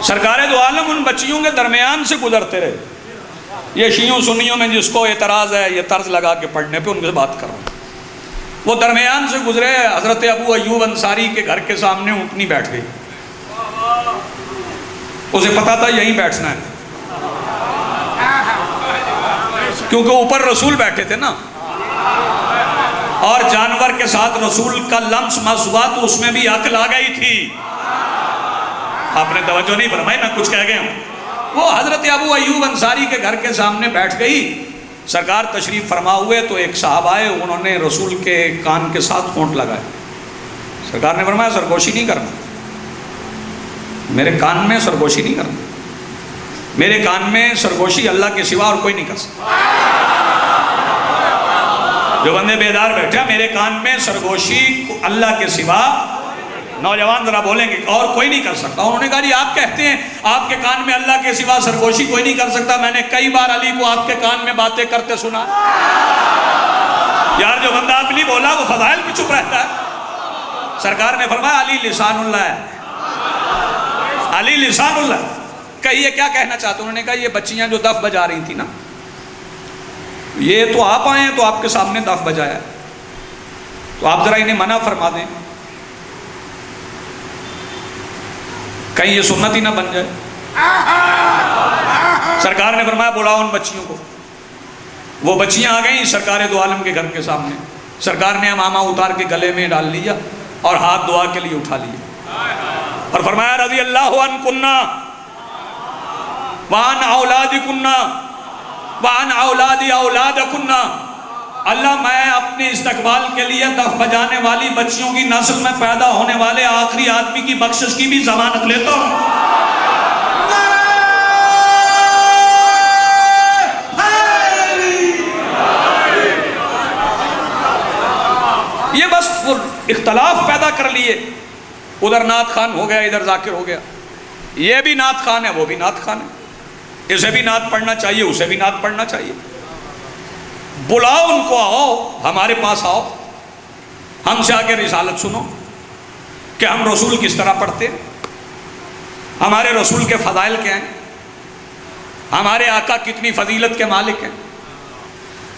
سرکار دو عالم ان بچیوں کے درمیان سے گزرتے رہے۔ یہ شیعوں سنیوں میں جس کو اعتراض ہے یہ طرز لگا کے پڑھنے پہ، ان سے بات کر رہا ہوں، وہ درمیان سے گزرے، حضرت ابو ایوب انصاری کے گھر کے سامنے اونٹنی بیٹھ گئی، اسے پتا تھا یہیں بیٹھنا ہے، کیونکہ اوپر رسول بیٹھے تھے نا، اور جانور کے ساتھ رسول کا لمس مس ہوا تو اس میں بھی عقل آ گئی تھی۔ آپ نے توجہ نہیں فرمائی، میں کچھ کہہ گیا ہوں۔ وہ حضرت ابو ایوب انصاری کے گھر کے سامنے بیٹھ گئی، سرکار تشریف فرما ہوئے تو ایک صاحب آئے، انہوں نے رسول کے کان کے ساتھ ہونٹ لگائے، سرکار نے فرمایا سرگوشی نہیں کرنا، میرے کان میں سرگوشی نہیں کرنا، میرے کان میں سرگوشی اللہ کے سوا اور کوئی نہیں کر سکتا۔ جو بندے بیدار بیٹھے میرے کان میں سرگوشی اللہ کے سوا، نوجوان ذرا بولیں گے اور کوئی نہیں کر سکتا۔ انہوں نے کہا جی آپ کہتے ہیں آپ کے کان میں اللہ کے سوا سرگوشی کوئی نہیں کر سکتا، میں نے کئی بار علی کو آپ کے کان میں باتیں کرتے سنا۔ یار جو بندہ آپ نہیں بولا وہ فضائل پہ چپ رہتا ہے۔ سرکار نے فرمایا علی لسان اللہ ہے، علی لسان اللہ۔ کہیے کیا کہنا چاہتے؟ انہوں نے کہا یہ بچیاں جو دف بجا رہی تھی نا، یہ تو آپ آئے ہیں تو آپ کے سامنے دف بجایا، تو آپ ذرا انہیں منع فرما دیں، کہیں یہ سنت ہی نہ بن جائے۔ سرکار نے فرمایا بلاؤ ان بچیوں کو۔ وہ بچیاں آ گئیں سرکار دو عالم کے گھر کے سامنے، سرکار نے امامہ اتار کے گلے میں ڈال لیا اور ہاتھ دعا کے لیے اٹھا لیا اور فرمایا رضی اللہ عنکنا وعن اولادکنا وعن اولاد اولادکنا، اللہ میں اپنے استقبال کے لیے دف بجانے والی بچیوں کی نسل میں پیدا ہونے والے آخری آدمی کی بخشش کی بھی ضمانت لیتا ہوں۔ یہ بس وہ اختلاف پیدا کر لیے، ادھر نعت خان ہو گیا، ادھر ذاکر ہو گیا، یہ بھی نعت خان ہے وہ بھی نعت خان ہے، اسے بھی نعت پڑھنا چاہیے اسے بھی نعت پڑھنا چاہیے۔ بلاؤ ان کو، آؤ ہمارے پاس آؤ، ہم سے آ کے رسالت سنو کہ ہم رسول کس طرح پڑھتے ہیں، ہمارے رسول کے فضائل کیا ہیں، ہمارے آقا کتنی فضیلت کے مالک ہیں۔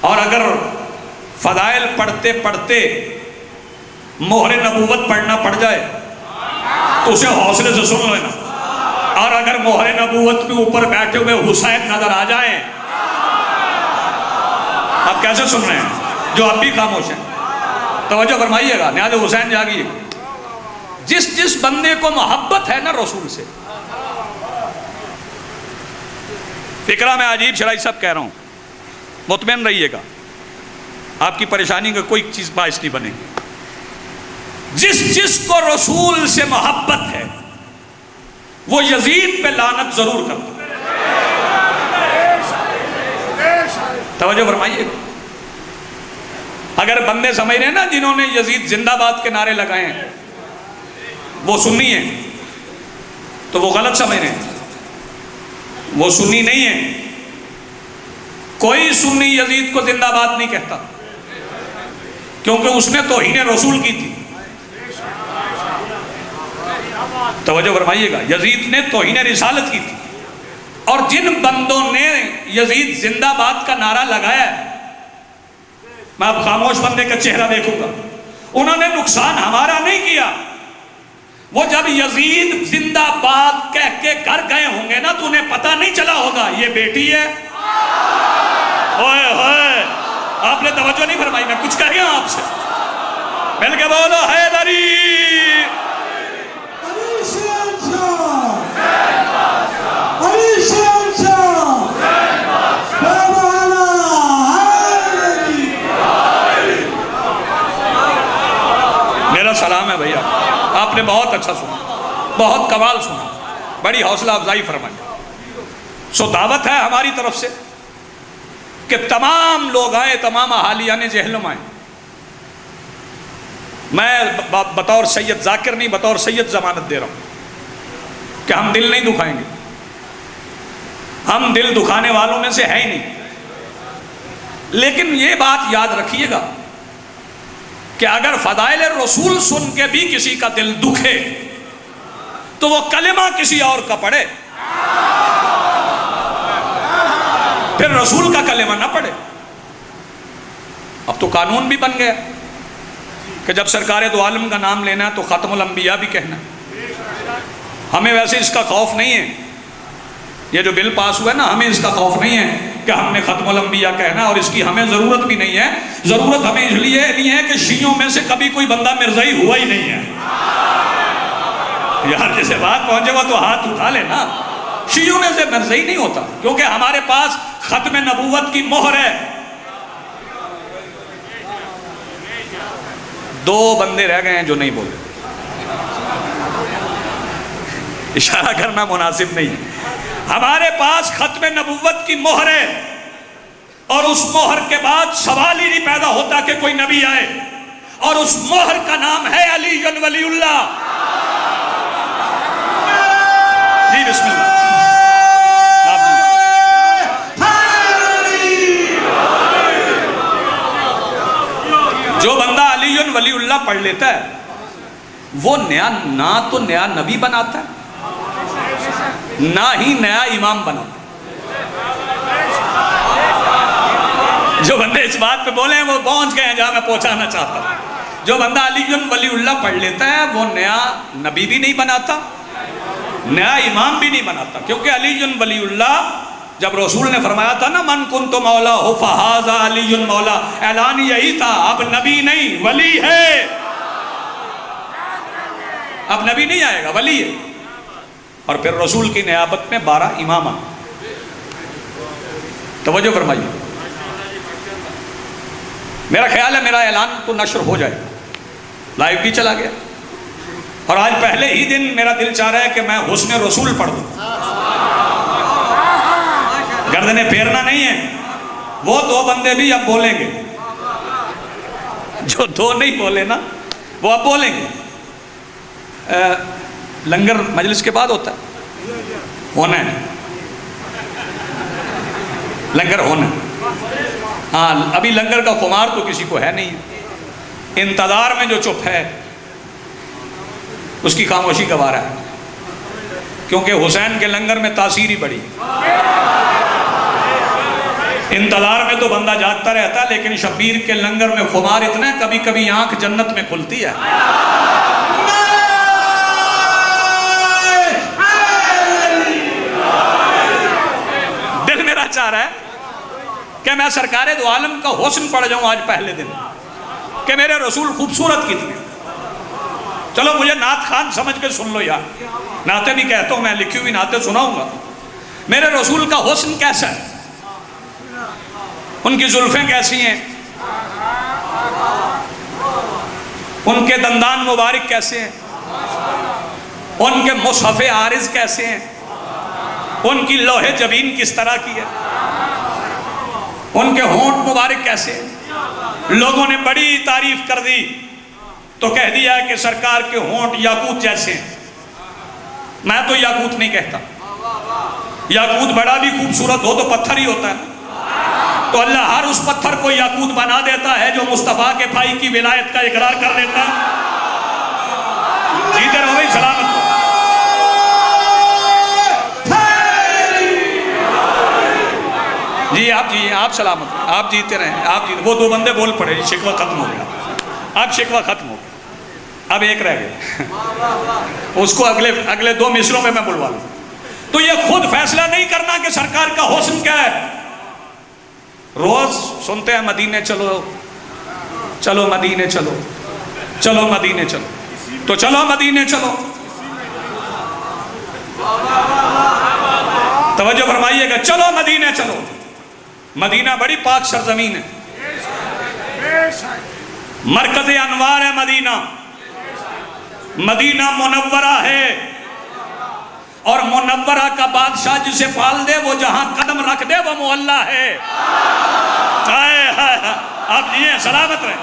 اور اگر فضائل پڑھتے پڑھتے مہر نبوت پڑھنا پڑ جائے تو اسے حوصلے سے سن لینا، اور اگر مہر نبوت کے اوپر بیٹھے ہوئے حسین نظر آ جائیں، آپ کیسے سن رہے ہیں جو اب بھی خاموش ہیں؟ توجہ فرمائیے گا، نیاز حسین جاگیے۔ جس جس بندے کو محبت ہے نا رسول سے، فکرہ میں عجیب شرائع صاحب کہہ رہا ہوں، مطمئن رہیے گا، آپ کی پریشانی کا کوئی چیز باعث نہیں بنے گی۔ جس جس کو رسول سے محبت ہے وہ یزید پہ لعنت ضرور کرتا۔ توجہ فرمائیے، اگر بندے سمجھ رہے ہیں نا جنہوں نے یزید زندہ باد کے نعرے لگائے ہیں وہ سنی ہیں، تو وہ غلط سمجھ رہے ہیں، وہ سنی نہیں ہے۔ کوئی سنی یزید کو زندہ باد نہیں کہتا، کیونکہ اس نے توہین رسول کی تھی۔ توجہ فرمائیے گا، یزید نے توہین رسالت کی تھی، اور جن بندوں نے یزید زندہ باد کا نعرہ لگایا ہے، میں اب خاموش بندے کا چہرہ دیکھوں گا، انہوں نے نقصان ہمارا نہیں کیا۔ وہ جب یزید زندہ باد کہہ کے گھر گئے ہوں گے نا تو انہیں پتہ نہیں چلا ہوگا یہ بیٹی ہے۔ ہوئے ہوئے، آپ نے توجہ نہیں فرمائی، میں کچھ کہہ گیا آپ سے، مل کے بولو حیدری۔ میرا سلام ہے بھیا، آپ نے بہت اچھا سنا، بہت کمال سنا، بڑی حوصلہ افزائی فرمائی۔ سو دعوت ہے ہماری طرف سے کہ تمام لوگ آئیں، تمام اہالیان جہلم آئیں۔ میں بطور سید ذاکر نہیں، بطور سید ضمانت دے رہا ہوں کہ ہم دل نہیں دکھائیں گے، ہم دل دکھانے والوں میں سے ہے ہی نہیں۔ لیکن یہ بات یاد رکھیے گا کہ اگر فضائل رسول سن کے بھی کسی کا دل دکھے تو وہ کلمہ کسی اور کا پڑھے، پھر رسول کا کلمہ نہ پڑھے۔ اب تو قانون بھی بن گیا کہ جب سرکار دو عالم کا نام لینا ہے تو ختم الانبیاء بھی کہنا ہے۔ ہمیں ویسے اس کا خوف نہیں ہے، یہ جو بل پاس ہوا ہے نا، ہمیں اس کا خوف نہیں ہے کہ ہم نے ختم الانبیاء کہنا، اور اس کی ہمیں ضرورت بھی نہیں ہے۔ ضرورت ہمیں اس لیے نہیں ہے کہ شیعوں میں سے کبھی کوئی بندہ مرزائی ہوا ہی نہیں ہے۔ یار جیسے بات پہنچے وہ تو ہاتھ اٹھا لے نا، شیعوں میں سے مرزائی نہیں ہوتا، کیونکہ ہمارے پاس ختم نبوت کی مہر ہے۔ دو بندے رہ گئے ہیں جو نہیں بولے، اشارہ کرنا مناسب نہیں ہے۔ ہمارے پاس ختم نبوت کی مہر ہے، اور اس مہر کے بعد سوال ہی نہیں پیدا ہوتا کہ کوئی نبی آئے، اور اس مہر کا نام ہے علی ولی اللہ۔ جی بسم اللہ۔ جو بندہ علی ولی اللہ پڑھ لیتا ہے وہ نہ تو نیا نبی بناتا ہے نہ ہی نیا امام بناتا ہے۔ جو بندے اس بات پہ بولے ہیں وہ پہنچ گئے ہیں جہاں میں پہنچانا چاہتا ہوں۔ جو بندہ علی ولی اللہ پڑھ لیتا ہے وہ نیا نبی بھی نہیں بناتا، نیا امام بھی نہیں بناتا، کیونکہ علی ولی اللہ جب رسول نے فرمایا تھا نا من کنت مولا ہو فہذا علی مولا، اعلان یہی تھا اب نبی نہیں ولی ہے، اب نبی نہیں آئے گا ولی ہے۔ اور پھر رسول کی نیابت میں 12 امامہ۔ توجہ فرمائیے، میرا خیال ہے میرا اعلان تو نشر ہو جائے گا، لائیو بھی چلا گیا، اور آج پہلے ہی دن میرا دل چاہ رہا ہے کہ میں حسن رسول پڑھ دوں۔ گردنیں پھیرنا نہیں ہے، وہ دو بندے بھی اب بولیں گے جو دو نہیں بولے نا وہ اب بولیں گے. لنگر مجلس کے بعد ہوتا ہے؟ ہونا ہے لنگر ہونا ہے. ہاں ابھی لنگر کا خمار تو کسی کو ہے نہیں. انتظار میں جو چپ ہے اس کی خاموشی گوارا ہے، کیونکہ حسین کے لنگر میں تاثیر ہی بڑی. انتظار میں تو بندہ جاگتا رہتا ہے، لیکن شبیر کے لنگر میں خمار اتنا ہے کبھی کبھی آنکھ جنت میں کھلتی ہے. دل میرا چاہ رہا ہے کہ میں سرکار دو عالم کا حسن پڑھ جاؤں آج پہلے دن، کہ میرے رسول خوبصورت کتنے. چلو مجھے نعت خان سمجھ کے سن لو یار، نعتیں بھی کہتا ہوں میں، لکھی ہوئی نعتیں سناؤں گا. میرے رسول کا حسن کیسا ہے، ان کی زلفیں کیسی ہیں، ان کے دندان مبارک کیسے ہیں، ان کے مصحف عارض کیسے ہیں، ان کی لوح جبین کس طرح کی ہے، ان کے ہونٹ مبارک کیسے ہیں. لوگوں نے بڑی تعریف کر دی تو کہہ دیا کہ سرکار کے ہونٹ یاقوت جیسے ہیں. میں تو یاقوت نہیں کہتا، یاقوت بڑا بھی خوبصورت ہو تو پتھر ہی ہوتا ہے، تو اللہ ہر اس پتھر کو یاقوت بنا دیتا ہے جو مصطفیٰ کے بھائی کی ولایت کا اقرار کر دیتا ہے. جیتے رہو بھائی، سلامت ہو. جی آپ سلامت ہو، آپ جیتے رہیں، آپ جیتے. وہ دو بندے بول پڑے، شکوہ ختم ہو گیا. اب شکوہ ختم ہو گیا، اب ایک رہ گیا، اس کو اگلے دو مصروں میں بلوا لوں. تو یہ خود فیصلہ نہیں کرنا کہ سرکار کا حسن کیا ہے. روز سنتے ہیں مدینے چلو، چلو مدینے چلو، چلو مدینے چلو، تو چلو مدینے چلو. توجہ فرمائیے گا، چلو مدینے چلو. مدینہ بڑی پاک سرزمین ہے، مرکز انوار ہے مدینہ. مدینہ منورہ ہے، اور منورہ کا بادشاہ جسے پال دے وہ جہاں قدم رکھ دے وہ معلیٰ ہے. آپ جیئے سلامت رہیں.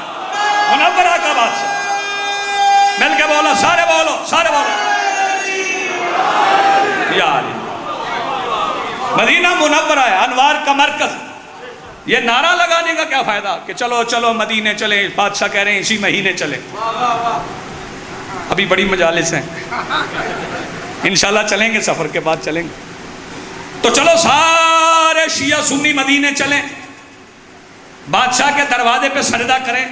منورہ کا بادشاہ، مل کے بولو، سارے بولو، سارے بولو یا علی. مدینہ منورہ ہے، انوار کا مرکز. یہ نعرہ لگانے کا کیا فائدہ کہ چلو چلو مدینے چلیں، بادشاہ کہہ رہے ہیں اسی مہینے چلیں. ابھی بڑی مجالس ہیں، انشاءاللہ چلیں گے، سفر کے بعد چلیں گے. تو چلو سارے شیعہ سنی مدینے چلیں، بادشاہ کے دروازے پہ سجدہ کریں.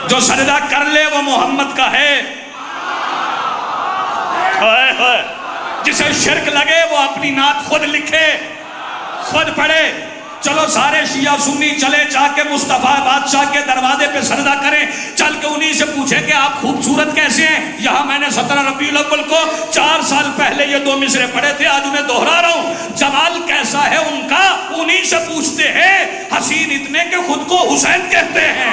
جو سجدہ کر لے وہ محمد کا ہے. جسے شرک لگے وہ اپنی نعت خود لکھے، خود پڑھے. چلو سارے شیعہ سنی چلے، جا کے مصطفیٰ بادشاہ کے دروازے پہ سجدہ کریں. چل کے انہی سے پوچھیں کہ آپ خوبصورت کیسے ہیں. یہاں میں نے 17 ربیع الاول کو 4 سال پہلے یہ 2 مصرے پڑھے تھے، آج انہیں دہرا رہا ہوں. جمال کیسا ہے ان کا انہی سے پوچھتے ہیں. حسین اتنے کہ خود کو حسین کہتے ہیں.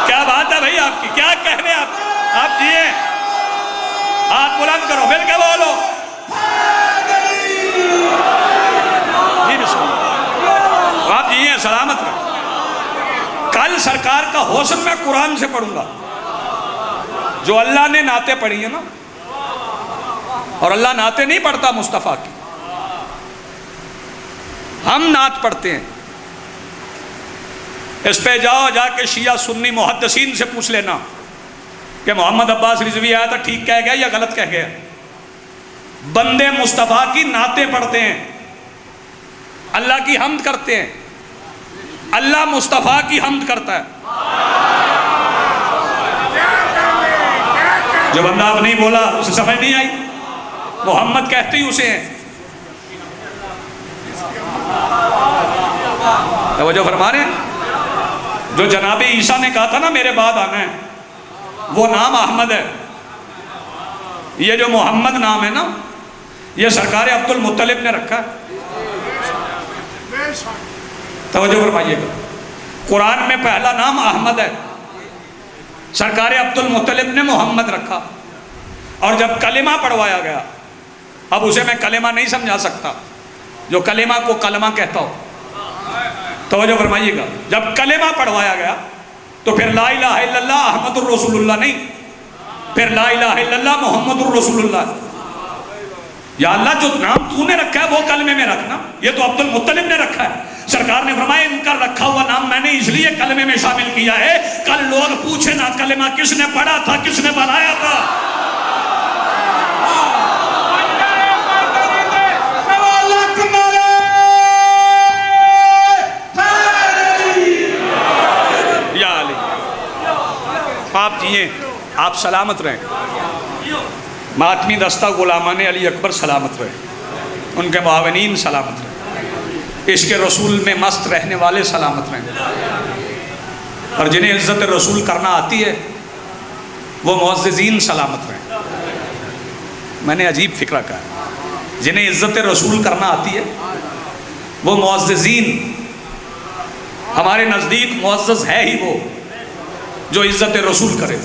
کیا بات ہے بھائی آپ کی، کیا کہنے آپ جیئے. ہاتھ بلند کرو، مل کے بولو. جی بسم اللہ. آپ جیئے سلامت رہے. کل سرکار کا حسن میں قرآن سے پڑھوں گا. جو اللہ نے نعتیں پڑھی ہیں نا، اور اللہ نعتیں نہیں پڑھتا مصطفیٰ کی، ہم نعت پڑھتے ہیں. اس پہ جاؤ، جا کے شیعہ سنی محدثین سے پوچھ لینا کہ محمد عباس رضوی آیا تھا ٹھیک کہہ گیا یا غلط کہہ گیا. بندے مصطفیٰ کی نعتیں پڑھتے ہیں، اللہ کی حمد کرتے ہیں، اللہ مصطفیٰ کی حمد کرتا ہے. جو بندہ اب نہیں بولا اسے سمجھ نہیں آئی. محمد کہتے ہی اسے ہیں. توجہ فرما رہے ہیں. جو جناب عیسیٰ نے کہا تھا نا میرے بعد آنا ہے، وہ نام احمد ہے. یہ جو محمد نام ہے نا، یہ سرکار عبد المطلب نے رکھا ہے. توجہ فرمائیے گا. قرآن میں پہلا نام احمد ہے، سرکار عبد المطلب نے محمد رکھا. اور جب کلمہ پڑھوایا گیا، اب اسے میں کلمہ نہیں سمجھا سکتا، جو کلمہ کو کلمہ کہتا ہو. توجہ فرمائیے گا، جب کلمہ پڑھوایا گیا تو پھر لا الہ الا اللہ احمد الرسول اللہ نہیں، پھر لا الہ الا اللہ محمد الرسول اللہ۔ یا اللہ جو نام تو نے رکھا ہے وہ کلمے میں رکھنا، یہ تو عبد المطلب نے رکھا ہے۔ سرکار نے فرمایا ان کا رکھا ہوا نام میں نے اس لیے کلمے میں شامل کیا ہے، کل لوگ پوچھے نا کلمہ کس نے پڑھا تھا، کس نے بنایا تھا۔ آپ جیئیں، آپ سلامت رہیں، ماتمی دستہ غلامان علی اکبر سلامت رہیں، ان کے معاونین سلامت رہیں، عشق رسول میں مست رہنے والے سلامت رہیں، اور جنہیں عزت رسول کرنا آتی ہے وہ معززین سلامت رہیں۔ میں نے عجیب فکرہ کہا، جنہیں عزت رسول کرنا آتی ہے وہ معززین، ہمارے نزدیک معزز ہے ہی وہ جو عزت رسول کرے،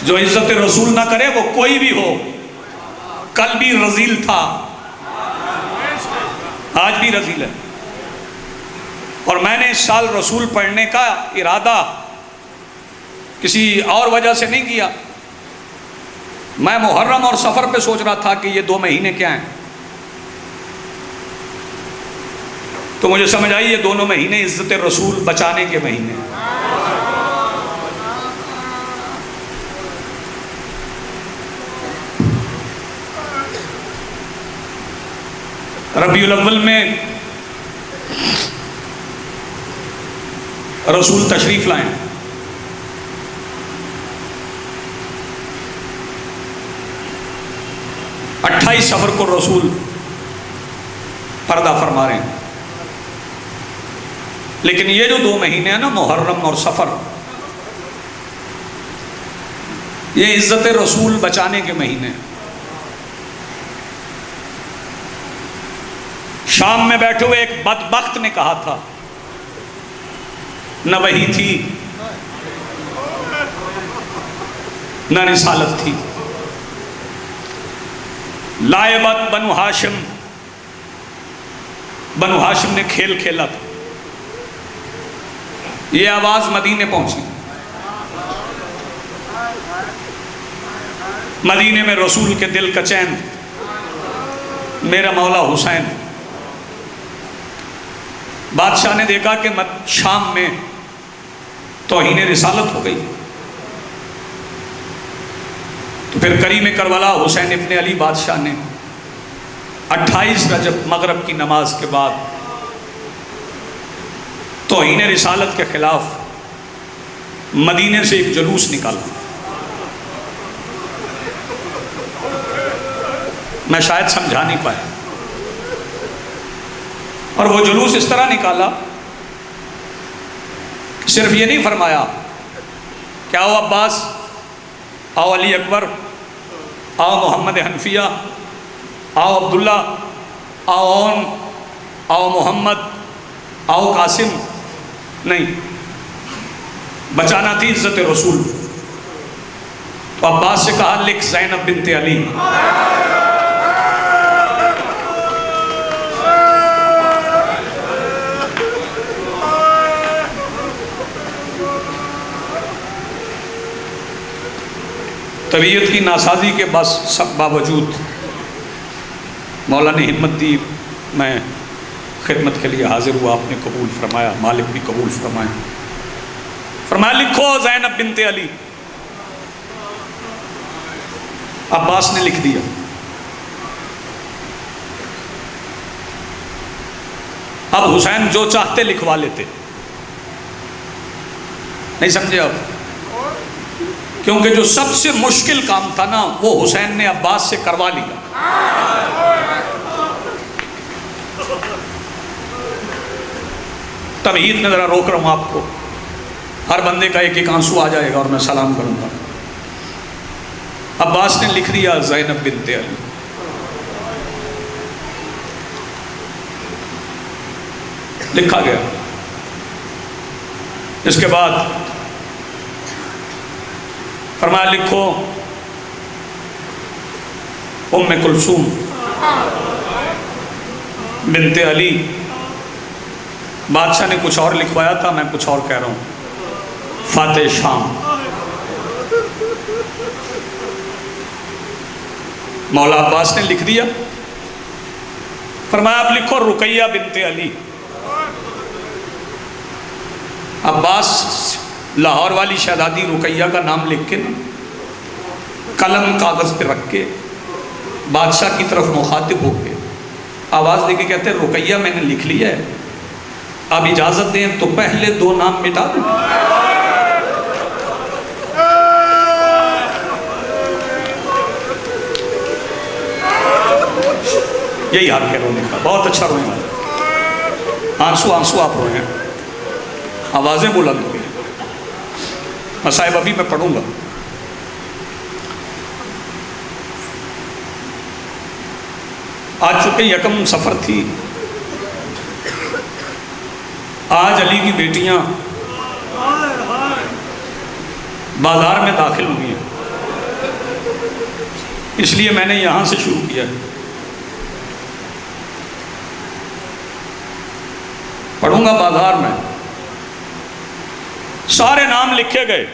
جو عزت رسول نہ کرے وہ کوئی بھی ہو، کل بھی رذیل تھا آج بھی رذیل ہے۔ اور میں نے اس سال رسول پڑھنے کا ارادہ کسی اور وجہ سے نہیں کیا، میں محرم اور سفر پہ سوچ رہا تھا کہ یہ 2 مہینے کیا ہیں، تو مجھے سمجھ آئی یہ دونوں مہینے عزت رسول بچانے کے مہینے۔ ربیع الاول میں رسول تشریف لائیں، اٹھائیس سفر کو رسول پردہ فرما رہے ہیں، لیکن یہ جو 2 مہینے ہیں نا محرم اور سفر، یہ عزت رسول بچانے کے مہینے ہیں۔ شام میں بیٹھے ہوئے ایک بدبخت نے کہا تھا، نہ وحی تھی نہ رسالت تھی، لائبت بنو ہاشم، بنو ہاشم نے کھیل کھیلا تھا۔ یہ آواز مدینے پہنچی، مدینے میں رسول کے دل کا چین، میرا مولا حسین۔ بادشاہ نے دیکھا کہ شام میں توہین رسالت ہو گئی، تو پھر کریم کربلا حسین ابن علی بادشاہ نے 28 رجب مغرب کی نماز کے بعد توہین رسالت کے خلاف مدینے سے ایک جلوس نکالا۔ میں شاید سمجھا نہیں پایا، اور وہ جلوس اس طرح نکالا، صرف یہ نہیں فرمایا کہ آؤ عباس، آؤ علی اکبر، آؤ محمد حنفیہ، آؤ عبداللہ، آؤ اون، آؤ محمد، آؤ قاسم، نہیں، بچانا تھی عزت رسول۔ تو عباس سے کہا لکھ زینب بنت علی۔ طبیعت کی ناسازی کے باوجود مولا نے ہمت دی، میں خدمت کے لیے حاضر ہوا، آپ نے قبول فرمایا، مالک بھی قبول فرمایا۔ فرمایا لکھو زینب بنت علی۔ عباس نے لکھ دیا۔ اب حسین جو چاہتے لکھوا لیتے، نہیں سمجھے اب؟ کیونکہ جو سب سے مشکل کام تھا نا وہ حسین نے عباس سے کروا لیا۔ تمہید میں ذرا روک رہا ہوں آپ کو، ہر بندے کا ایک ایک آنسو آ جائے گا اور میں سلام کروں گا۔ عباس نے لکھ دیا زینب بنت علی۔ لکھا گیا۔ اس کے بعد فرمایا لکھو ام کلثوم بنت علی بادشاہ نے کچھ اور لکھوایا تھا، میں کچھ اور کہہ رہا ہوں۔ فاتح شام، مولا عباس نے لکھ دیا، فرمایا اب لکھو رقیہ بنت علی۔ عباس لاہور والی شہزادی رقیہ کا نام لکھ کے قلم کاغذ پہ رکھ کے بادشاہ کی طرف مخاطب ہو کے آواز دے کے کہتے ہیں رقیہ میں نے لکھ لیا ہے، اب اجازت دیں تو پہلے 2 نام مٹا دوں۔ یہی حال ہے رونے کا، بہت اچھا روئے ہیں، آنسو آپ روئے ہیں، آوازیں بلند ہوئی ہیں۔ مصائب ابھی میں پڑھوں گا۔ آج چونکہ یکم سفر تھی، آج علی کی بیٹیاں بازار میں داخل ہوئی ہیں، اس لیے میں نے یہاں سے شروع کیا ہے۔ پڑھوں گا بازار میں، سارے نام لکھے گئے،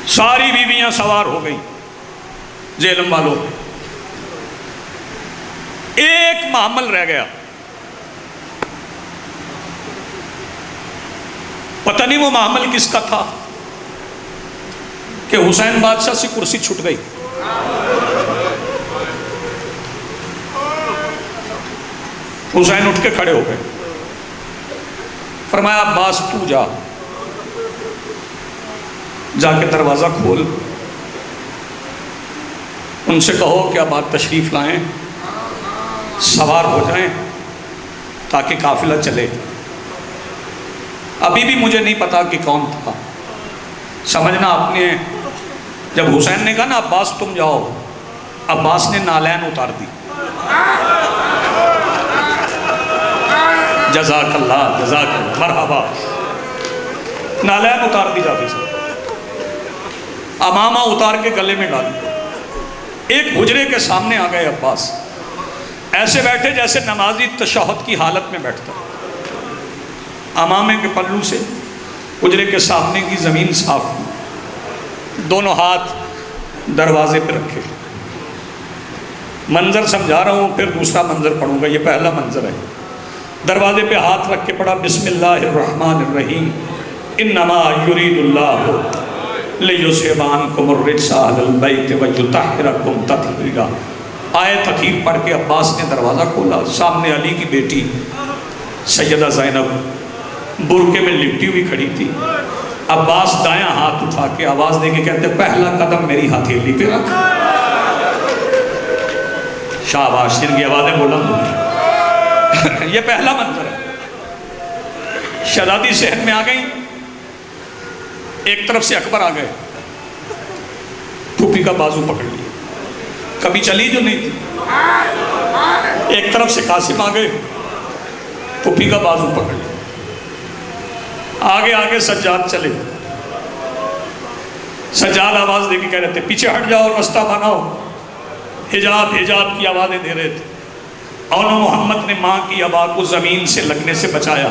ساری بیویاں سوار ہو گئی جہلم والوں، ایک محمل رہ گیا، پتہ نہیں وہ محمل کس کا تھا کہ حسین بادشاہ سے کرسی چھٹ گئی۔ حسین اٹھ کے کھڑے ہو گئے، فرمایا عباس تو جا کے دروازہ کھول، ان سے کہو کہ اب آپ تشریف لائیں، سوار ہو جائیں تاکہ قافلہ چلے۔ ابھی بھی مجھے نہیں پتا کہ کون تھا، سمجھنا آپ نے، جب حسین نے کہا نا عباس تم جاؤ، عباس نے نالین اتار دی۔ جزاک اللہ مرحبا، نالین اتار دی جاتی سے، امامہ اتار کے گلے میں ڈالی، ایک حجرے کے سامنے آ گئے عباس، ایسے بیٹھے جیسے نمازی تشہد کی حالت میں بیٹھتا، امامے کے پلو سے حجرے کے سامنے کی زمین صاف کی، دونوں ہاتھ دروازے پہ رکھے۔ منظر سمجھا رہا ہوں، پھر دوسرا منظر پڑھوں گا، یہ پہلا منظر ہے۔ دروازے پہ ہاتھ رکھ کے پڑھا بسم اللہ الرحمن الرحیم انما یرید اللہ لیذھب عنکم الرجس اہل البیت ویطہرکم تطہیرا۔ آیت تطہیر پڑھ کے عباس نے دروازہ کھولا، سامنے علی کی بیٹی سیدہ زینب برقعے میں لپٹی ہوئی کھڑی تھی۔ عباس دایاں ہاتھ اٹھا کے آواز دے کے کہتے پہلا قدم میری ہتھیلی پہ رکھ۔ شاباش، جن کی آوازیں بلند ہوئی۔ یہ پہلا منظر ہے۔ شہزادی صحن میں آ گئی، ایک طرف سے اکبر آ گئے، پھوپھی کا بازو پکڑ لیا، کبھی چلی جو نہیں تھی۔ ایک طرف سے قاسم آ گئے، پھوپھی کا بازو پکڑ لیا۔ آگے آگے سجاد چلے، سجاد آواز دے کے کہہ رہے تھے پیچھے ہٹ جاؤ، رستہ بناؤ، حجاب کی آوازیں دے رہے تھے۔ اور محمد نے ماں کی ابا کو زمین سے لگنے سے بچایا،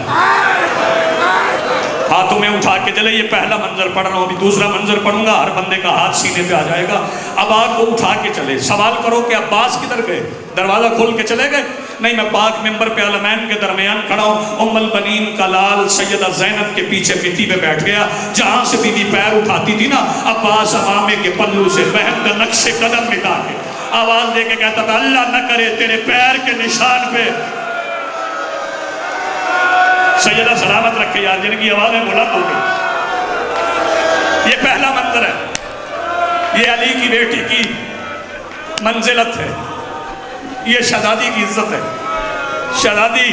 ہاتھوں میں اٹھا کے چلے۔ یہ پہلا منظر پڑھ رہا ہوں، ابھی دوسرا منظر پڑھوں گا، ہر بندے کا ہاتھ سینے پہ آ جائے گا۔ ابا کو اٹھا کے چلے، سوال کرو کہ عباس کدھر گئے؟ دروازہ کھول کے چلے گئے؟ نہیں، میں پاک ممبر پہ علمین کے درمیان کھڑا ہوں، ام البنین کا لال سیدہ زینب کے پیچھے مٹی پہ بیٹھ گیا، جہاں سے بی بی پیر اٹھاتی تھی نا، عباس امامے کے پلو سے بہن کا نقش قدم مٹا کے آواز دے کے کہتا تھا اللہ نہ کرے تیرے پیر کے نشان پہ۔ سیدہ سلامت رکھے یار، جن کی آوازیں بلند ہو گئی۔ یہ پہلا منظر ہے، یہ علی کی بیٹی کی منزلت ہے، یہ شہزادی کی عزت ہے۔ شہزادی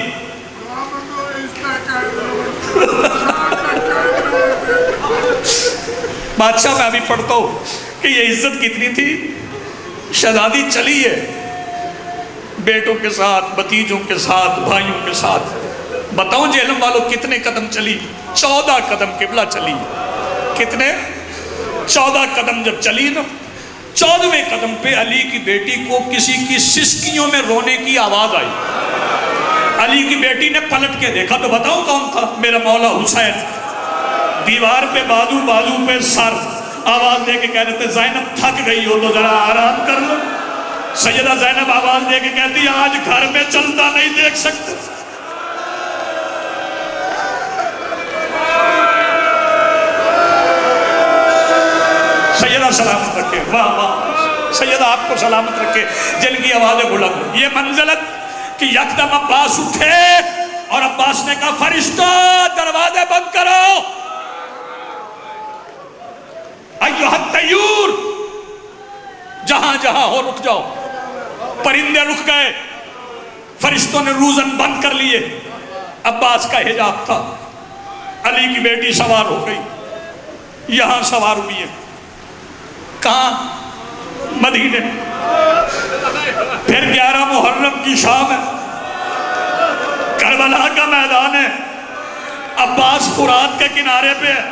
بادشاہ میں ابھی پڑھتا ہوں کہ یہ عزت کتنی تھی۔ شہزادی چلی ہے بیٹوں کے ساتھ، بھتیجوں کے ساتھ، بھائیوں کے ساتھ۔ بتاؤں جہلم والوں کتنے قدم چلی؟ 14 قدم قبلہ چلی۔ کتنے؟ 14 قدم جب چلی نا، 14ویں قدم پہ علی کی بیٹی کو کسی کی سسکیوں میں رونے کی آواز آئی۔ علی کی بیٹی نے پلٹ کے دیکھا تو بتاؤں کون تھا؟ میرا مولا حسین۔ دیوار پہ بازو، بازو پہ سر، آواز دے کے کہہ رہے تھے زینب تھک گئی ہو تو ذرا آرام کر لو۔ سیدہ زینب آواز دے کے کہتی آج گھر میں چلتا نہیں دیکھ سکتے۔ سیدہ سلامت رکھے، واہ واہ، سیدہ آپ کو سلامت رکھے جن کی آوازیں بلند۔ یہ منزلت کہ یکدم عباس اٹھے اور عباس نے کہا فرشتہ دروازے بند کرو، ایھا الطیور، جہاں جہاں ہو رک جاؤ۔ پرندے رک گئے، فرشتوں نے روزن بند کر لیے۔ عباس کا حجاب تھا، علی کی بیٹی سوار ہو گئی، یہاں سوار ہوئی ہے، کہاں؟ مدینے۔ پھر 11 محرم کی شام ہے، کربلا کا میدان ہے، عباس فرات کے کنارے پہ ہے،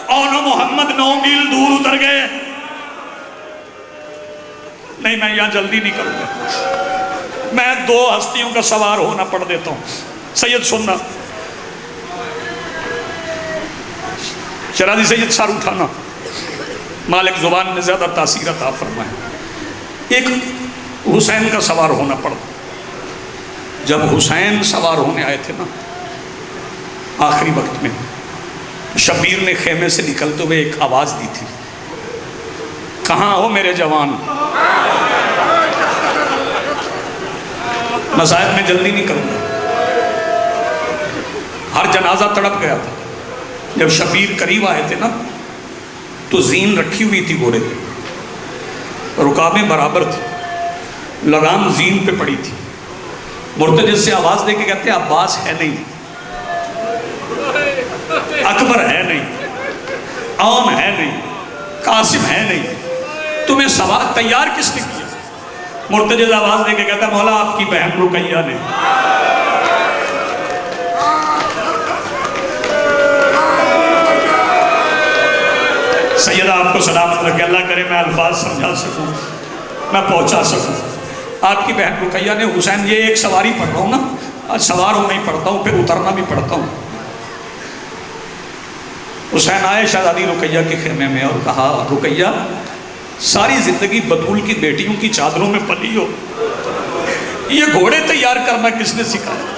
اور محمد 9 میل دور اتر گئے۔ نہیں میں یہاں جلدی نہیں کروں گا، میں 2 ہستیوں کا سوار ہونا پڑھ دیتا ہوں۔ سید سننا، شرازی سید سار اٹھانا، مالک زبان میں زیادہ تاثیر عطا فرمائے۔ ایک حسین کا سوار ہونا پڑا۔ جب حسین سوار ہونے آئے تھے نا آخری وقت میں، شبیر نے خیمے سے نکلتے ہوئے ایک آواز دی تھی، کہاں ہو میرے جوان؟ مسائل میں جلدی نہیں کروں گا، ہر جنازہ تڑپ گیا تھا۔ جب شبیر قریب آئے تھے نا تو زین رکھی ہوئی تھی گھوڑے پہ، رکابیں برابر تھی، لگام زین پہ پڑی تھی۔ مرتجز سے آواز دے کے کہتے ہیں عباس ہے نہیں، اکبر ہے نہیں، عون ہے نہیں، قاسم ہے نہیں، تمہیں سوار تیار کس نے کیا؟ مرتجز آواز دے کے کہتا ہے مولا آپ کی بہن رقیہ نے۔ سیدہ آپ کو سلامت رکھے، اللہ کرے میں الفاظ سمجھا سکوں، میں پہنچا سکوں۔ آپ کی بہن رقیہ نے حسین یہ ایک سواری پڑھ رہا ہوں نا، آج سوار ہوں نہیں پڑھتا ہوں، پھر اترنا بھی پڑھتا ہوں۔ حسین آئے شہزادی رقیہ کے خیمے میں اور کہا رقیہ ساری زندگی بطول کی بیٹیوں کی چادروں میں پلی ہو، یہ گھوڑے تیار کرنا کس نے سکھایا؟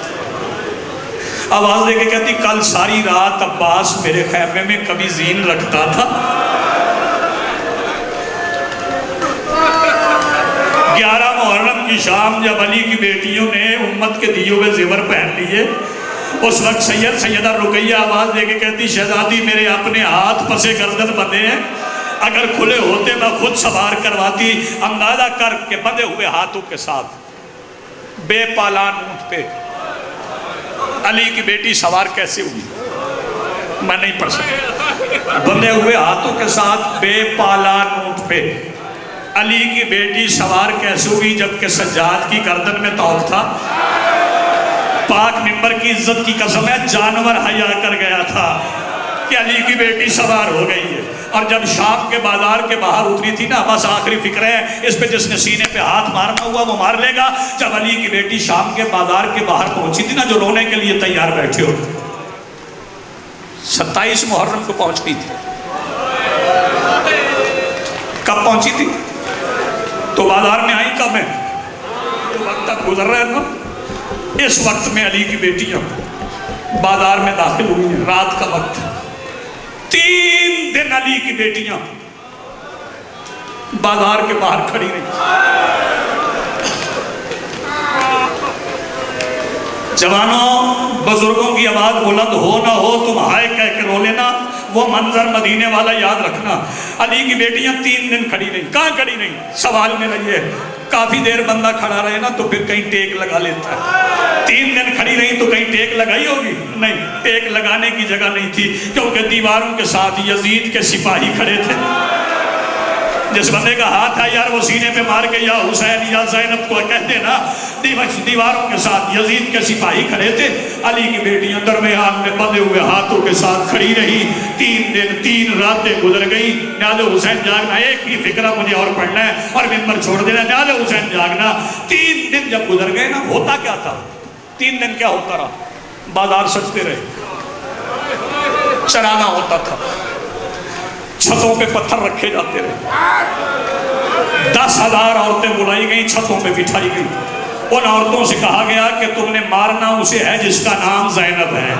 آواز دے کے کہتی کل ساری رات عباس میرے خیمے میں کبھی زین رکھتا تھا، 11 محرم کی شام جب علی کی بیٹیوں نے امت کے دیے ہوئے زیور پہن لیے، اس وقت سیدہ رقیہ آواز دے کے کہتی شہزادی میرے اپنے ہاتھ پسے گردن بندھے ہیں، اگر کھلے ہوتے میں خود سوار کرواتی۔ اندازہ کر کے بندھے ہوئے ہاتھوں کے ساتھ بے پالان اونٹ پہ علی کی بیٹی سوار کیسے ہوئی؟ میں نہیں پڑھ سکتا۔ بندھے ہوئے ہاتھوں کے ساتھ بے پالان اونٹ پہ علی کی بیٹی سوار کیسے ہوئی جبکہ سجاد کی گردن میں توق تھا؟ پاک منبر کی عزت کی قسم ہے جانور حیا کر گیا تھا کہ علی کی بیٹی سوار ہو گئی ہے۔ اور جب شام کے بازار کے باہر اتری تھی نا، بس آخری فکر ہے اس پہ جس نے سینے پہ ہاتھ مارنا ہوا وہ مار لے گا۔ جب علی کی بیٹی شام کے بازار کے باہر پہنچی تھی نا، جو رونے کے لیے تیار بیٹھے ہو، 27 محرم کو پہنچتی تھی۔ کب پہنچی تھی؟ تو بازار میں آئی کب ہے؟ وقت تک گزر رہا ہے نا، اس وقت میں علی کی بیٹیاں بازار میں داخل ہوئی ہیں، رات کا وقت ہے۔ 3 دن علی کی بیٹیاں بازار کے باہر کھڑی رہی۔ جوانوں بزرگوں کی آواز بلند ہو نہ ہو تم ہائے کہہ کے رو لینا، وہ منظر مدینے والا یاد رکھنا۔ علی کی بیٹیاں 3 دن کھڑی رہی۔ کہاں کھڑی رہی؟ سوال میں رہیے، کافی دیر بندہ کھڑا رہے نا تو پھر کہیں ٹیک لگا لیتا ہے۔ 3 دن کھڑی رہی تو کہیں ٹیک لگائی ہوگی؟ نہیں، ٹیک لگانے کی جگہ نہیں تھی، کیونکہ دیواروں کے ساتھ یزید کے سپاہی کھڑے تھے۔ جس بندے کا ہاتھ ہے یار وہ سینے پہ مار کے یا حسین یا زینب کو کہتے نا، دیواروں کے ساتھ یزید کے سپاہی کھڑے تھے۔ علی کی بیٹیاں درمیان میں بندھے ہوئے ہاتھوں کے ساتھ کھڑی رہی۔ 3 دن 3 راتیں گزر گئی۔ نیاز حسین جاگنا، ایک ہی فکرہ مجھے اور پڑھنا ہے اور منبر چھوڑ دینا، نیاز حسین جاگنا۔ 3 دن جب گزر گئے نا، ہوتا کیا تھا؟ 3 دن کیا ہوتا رہا؟ بازار سجتے رہے، چرانا ہوتا تھا، چھتوں پہ پتھر رکھے جاتے رہے، 10,000 عورتیں بلائی گئیں، چھتوں پہ بٹھائی گئیں، ان عورتوں سے کہا گیا کہ تم نے مارنا اسے ہے جس کا نام زینب ہے۔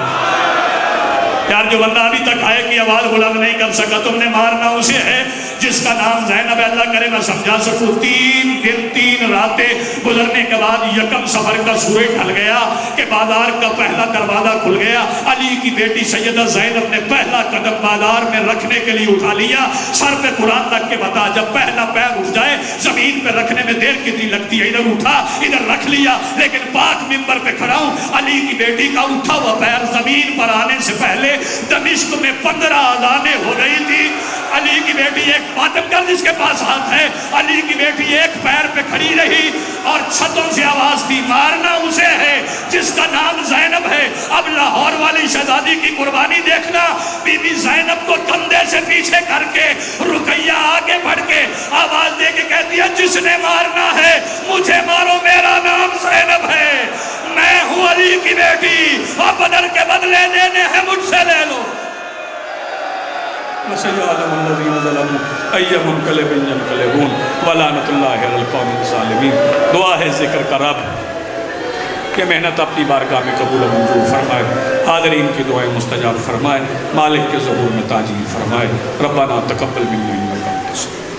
یار جو بندہ ابھی تک آئے کی آواز بلند نہیں کر سکا، تم نے مارنا اسے ہے جس کا نام زینب ہے۔ اللہ کرے میں سمجھا سکوں، 3 دن 3 راتیں گزرنے کے بعد یکم سفر کا سورج ڈھل گیا کہ بازار کا پہلا دروازہ کھل گیا۔ علی کی بیٹی سیدہ زینب نے پہلا قدم بازار میں رکھنے کے لیے اٹھا لیا۔ سر پہ قرآن رکھ کے بتا، جب پہلا پیر اٹھ جائے زمین پہ رکھنے میں دیر کتنی لگتی ہے؟ ادھر اٹھا، ادھر رکھ لیا، لیکن پاک منبر پہ کھڑا ہوں، علی کی بیٹی کا اٹھا ہوا پیر زمین پر آنے سے پہلے دمشق میں 15 اذانیں ہو رہی تھی۔ علی کی بیٹی ایک ماتم کر جس کے پاس ہاتھ ہے، علی کی بیٹی ایک پیر پہ کھڑی رہی اور چھتوں سے آواز تھی، مارنا اسے ہے جس کا نام زینب ہے۔ اب لاہور والی شہزادی کی قربانی دیکھنا، بی بی زینب کو کندھے سے پیچھے کر کے رقیہ آگے بڑھ کے آواز دے کے کہتی ہے، جس نے مارنا ہے مجھے مارو، میرا نام زینب ہے، میں ہوں علی کی بیٹی، اور بدر کے بدلے لینے ہیں مجھ سے لے لو۔ وَسَيَعْلَمُ الَّذِينَ ظَلَمُوا أَيَّ مُنقَلِبٍ يَنقَلِبُونَ وَلَعْنَةُ اللَّهِ عَلَى الْقَوْمِ الظَّالِمِينَ۔ دعا ہے ذکر کا رب کہ محنت اپنی بارگاہ میں قبول و منظور فرمائے، حاضرین کی دعائیں مستجاب فرمائے، مالک کے ظہور میں تاجیل فرمائے۔ ربنا تقبل منا انک انت السمیع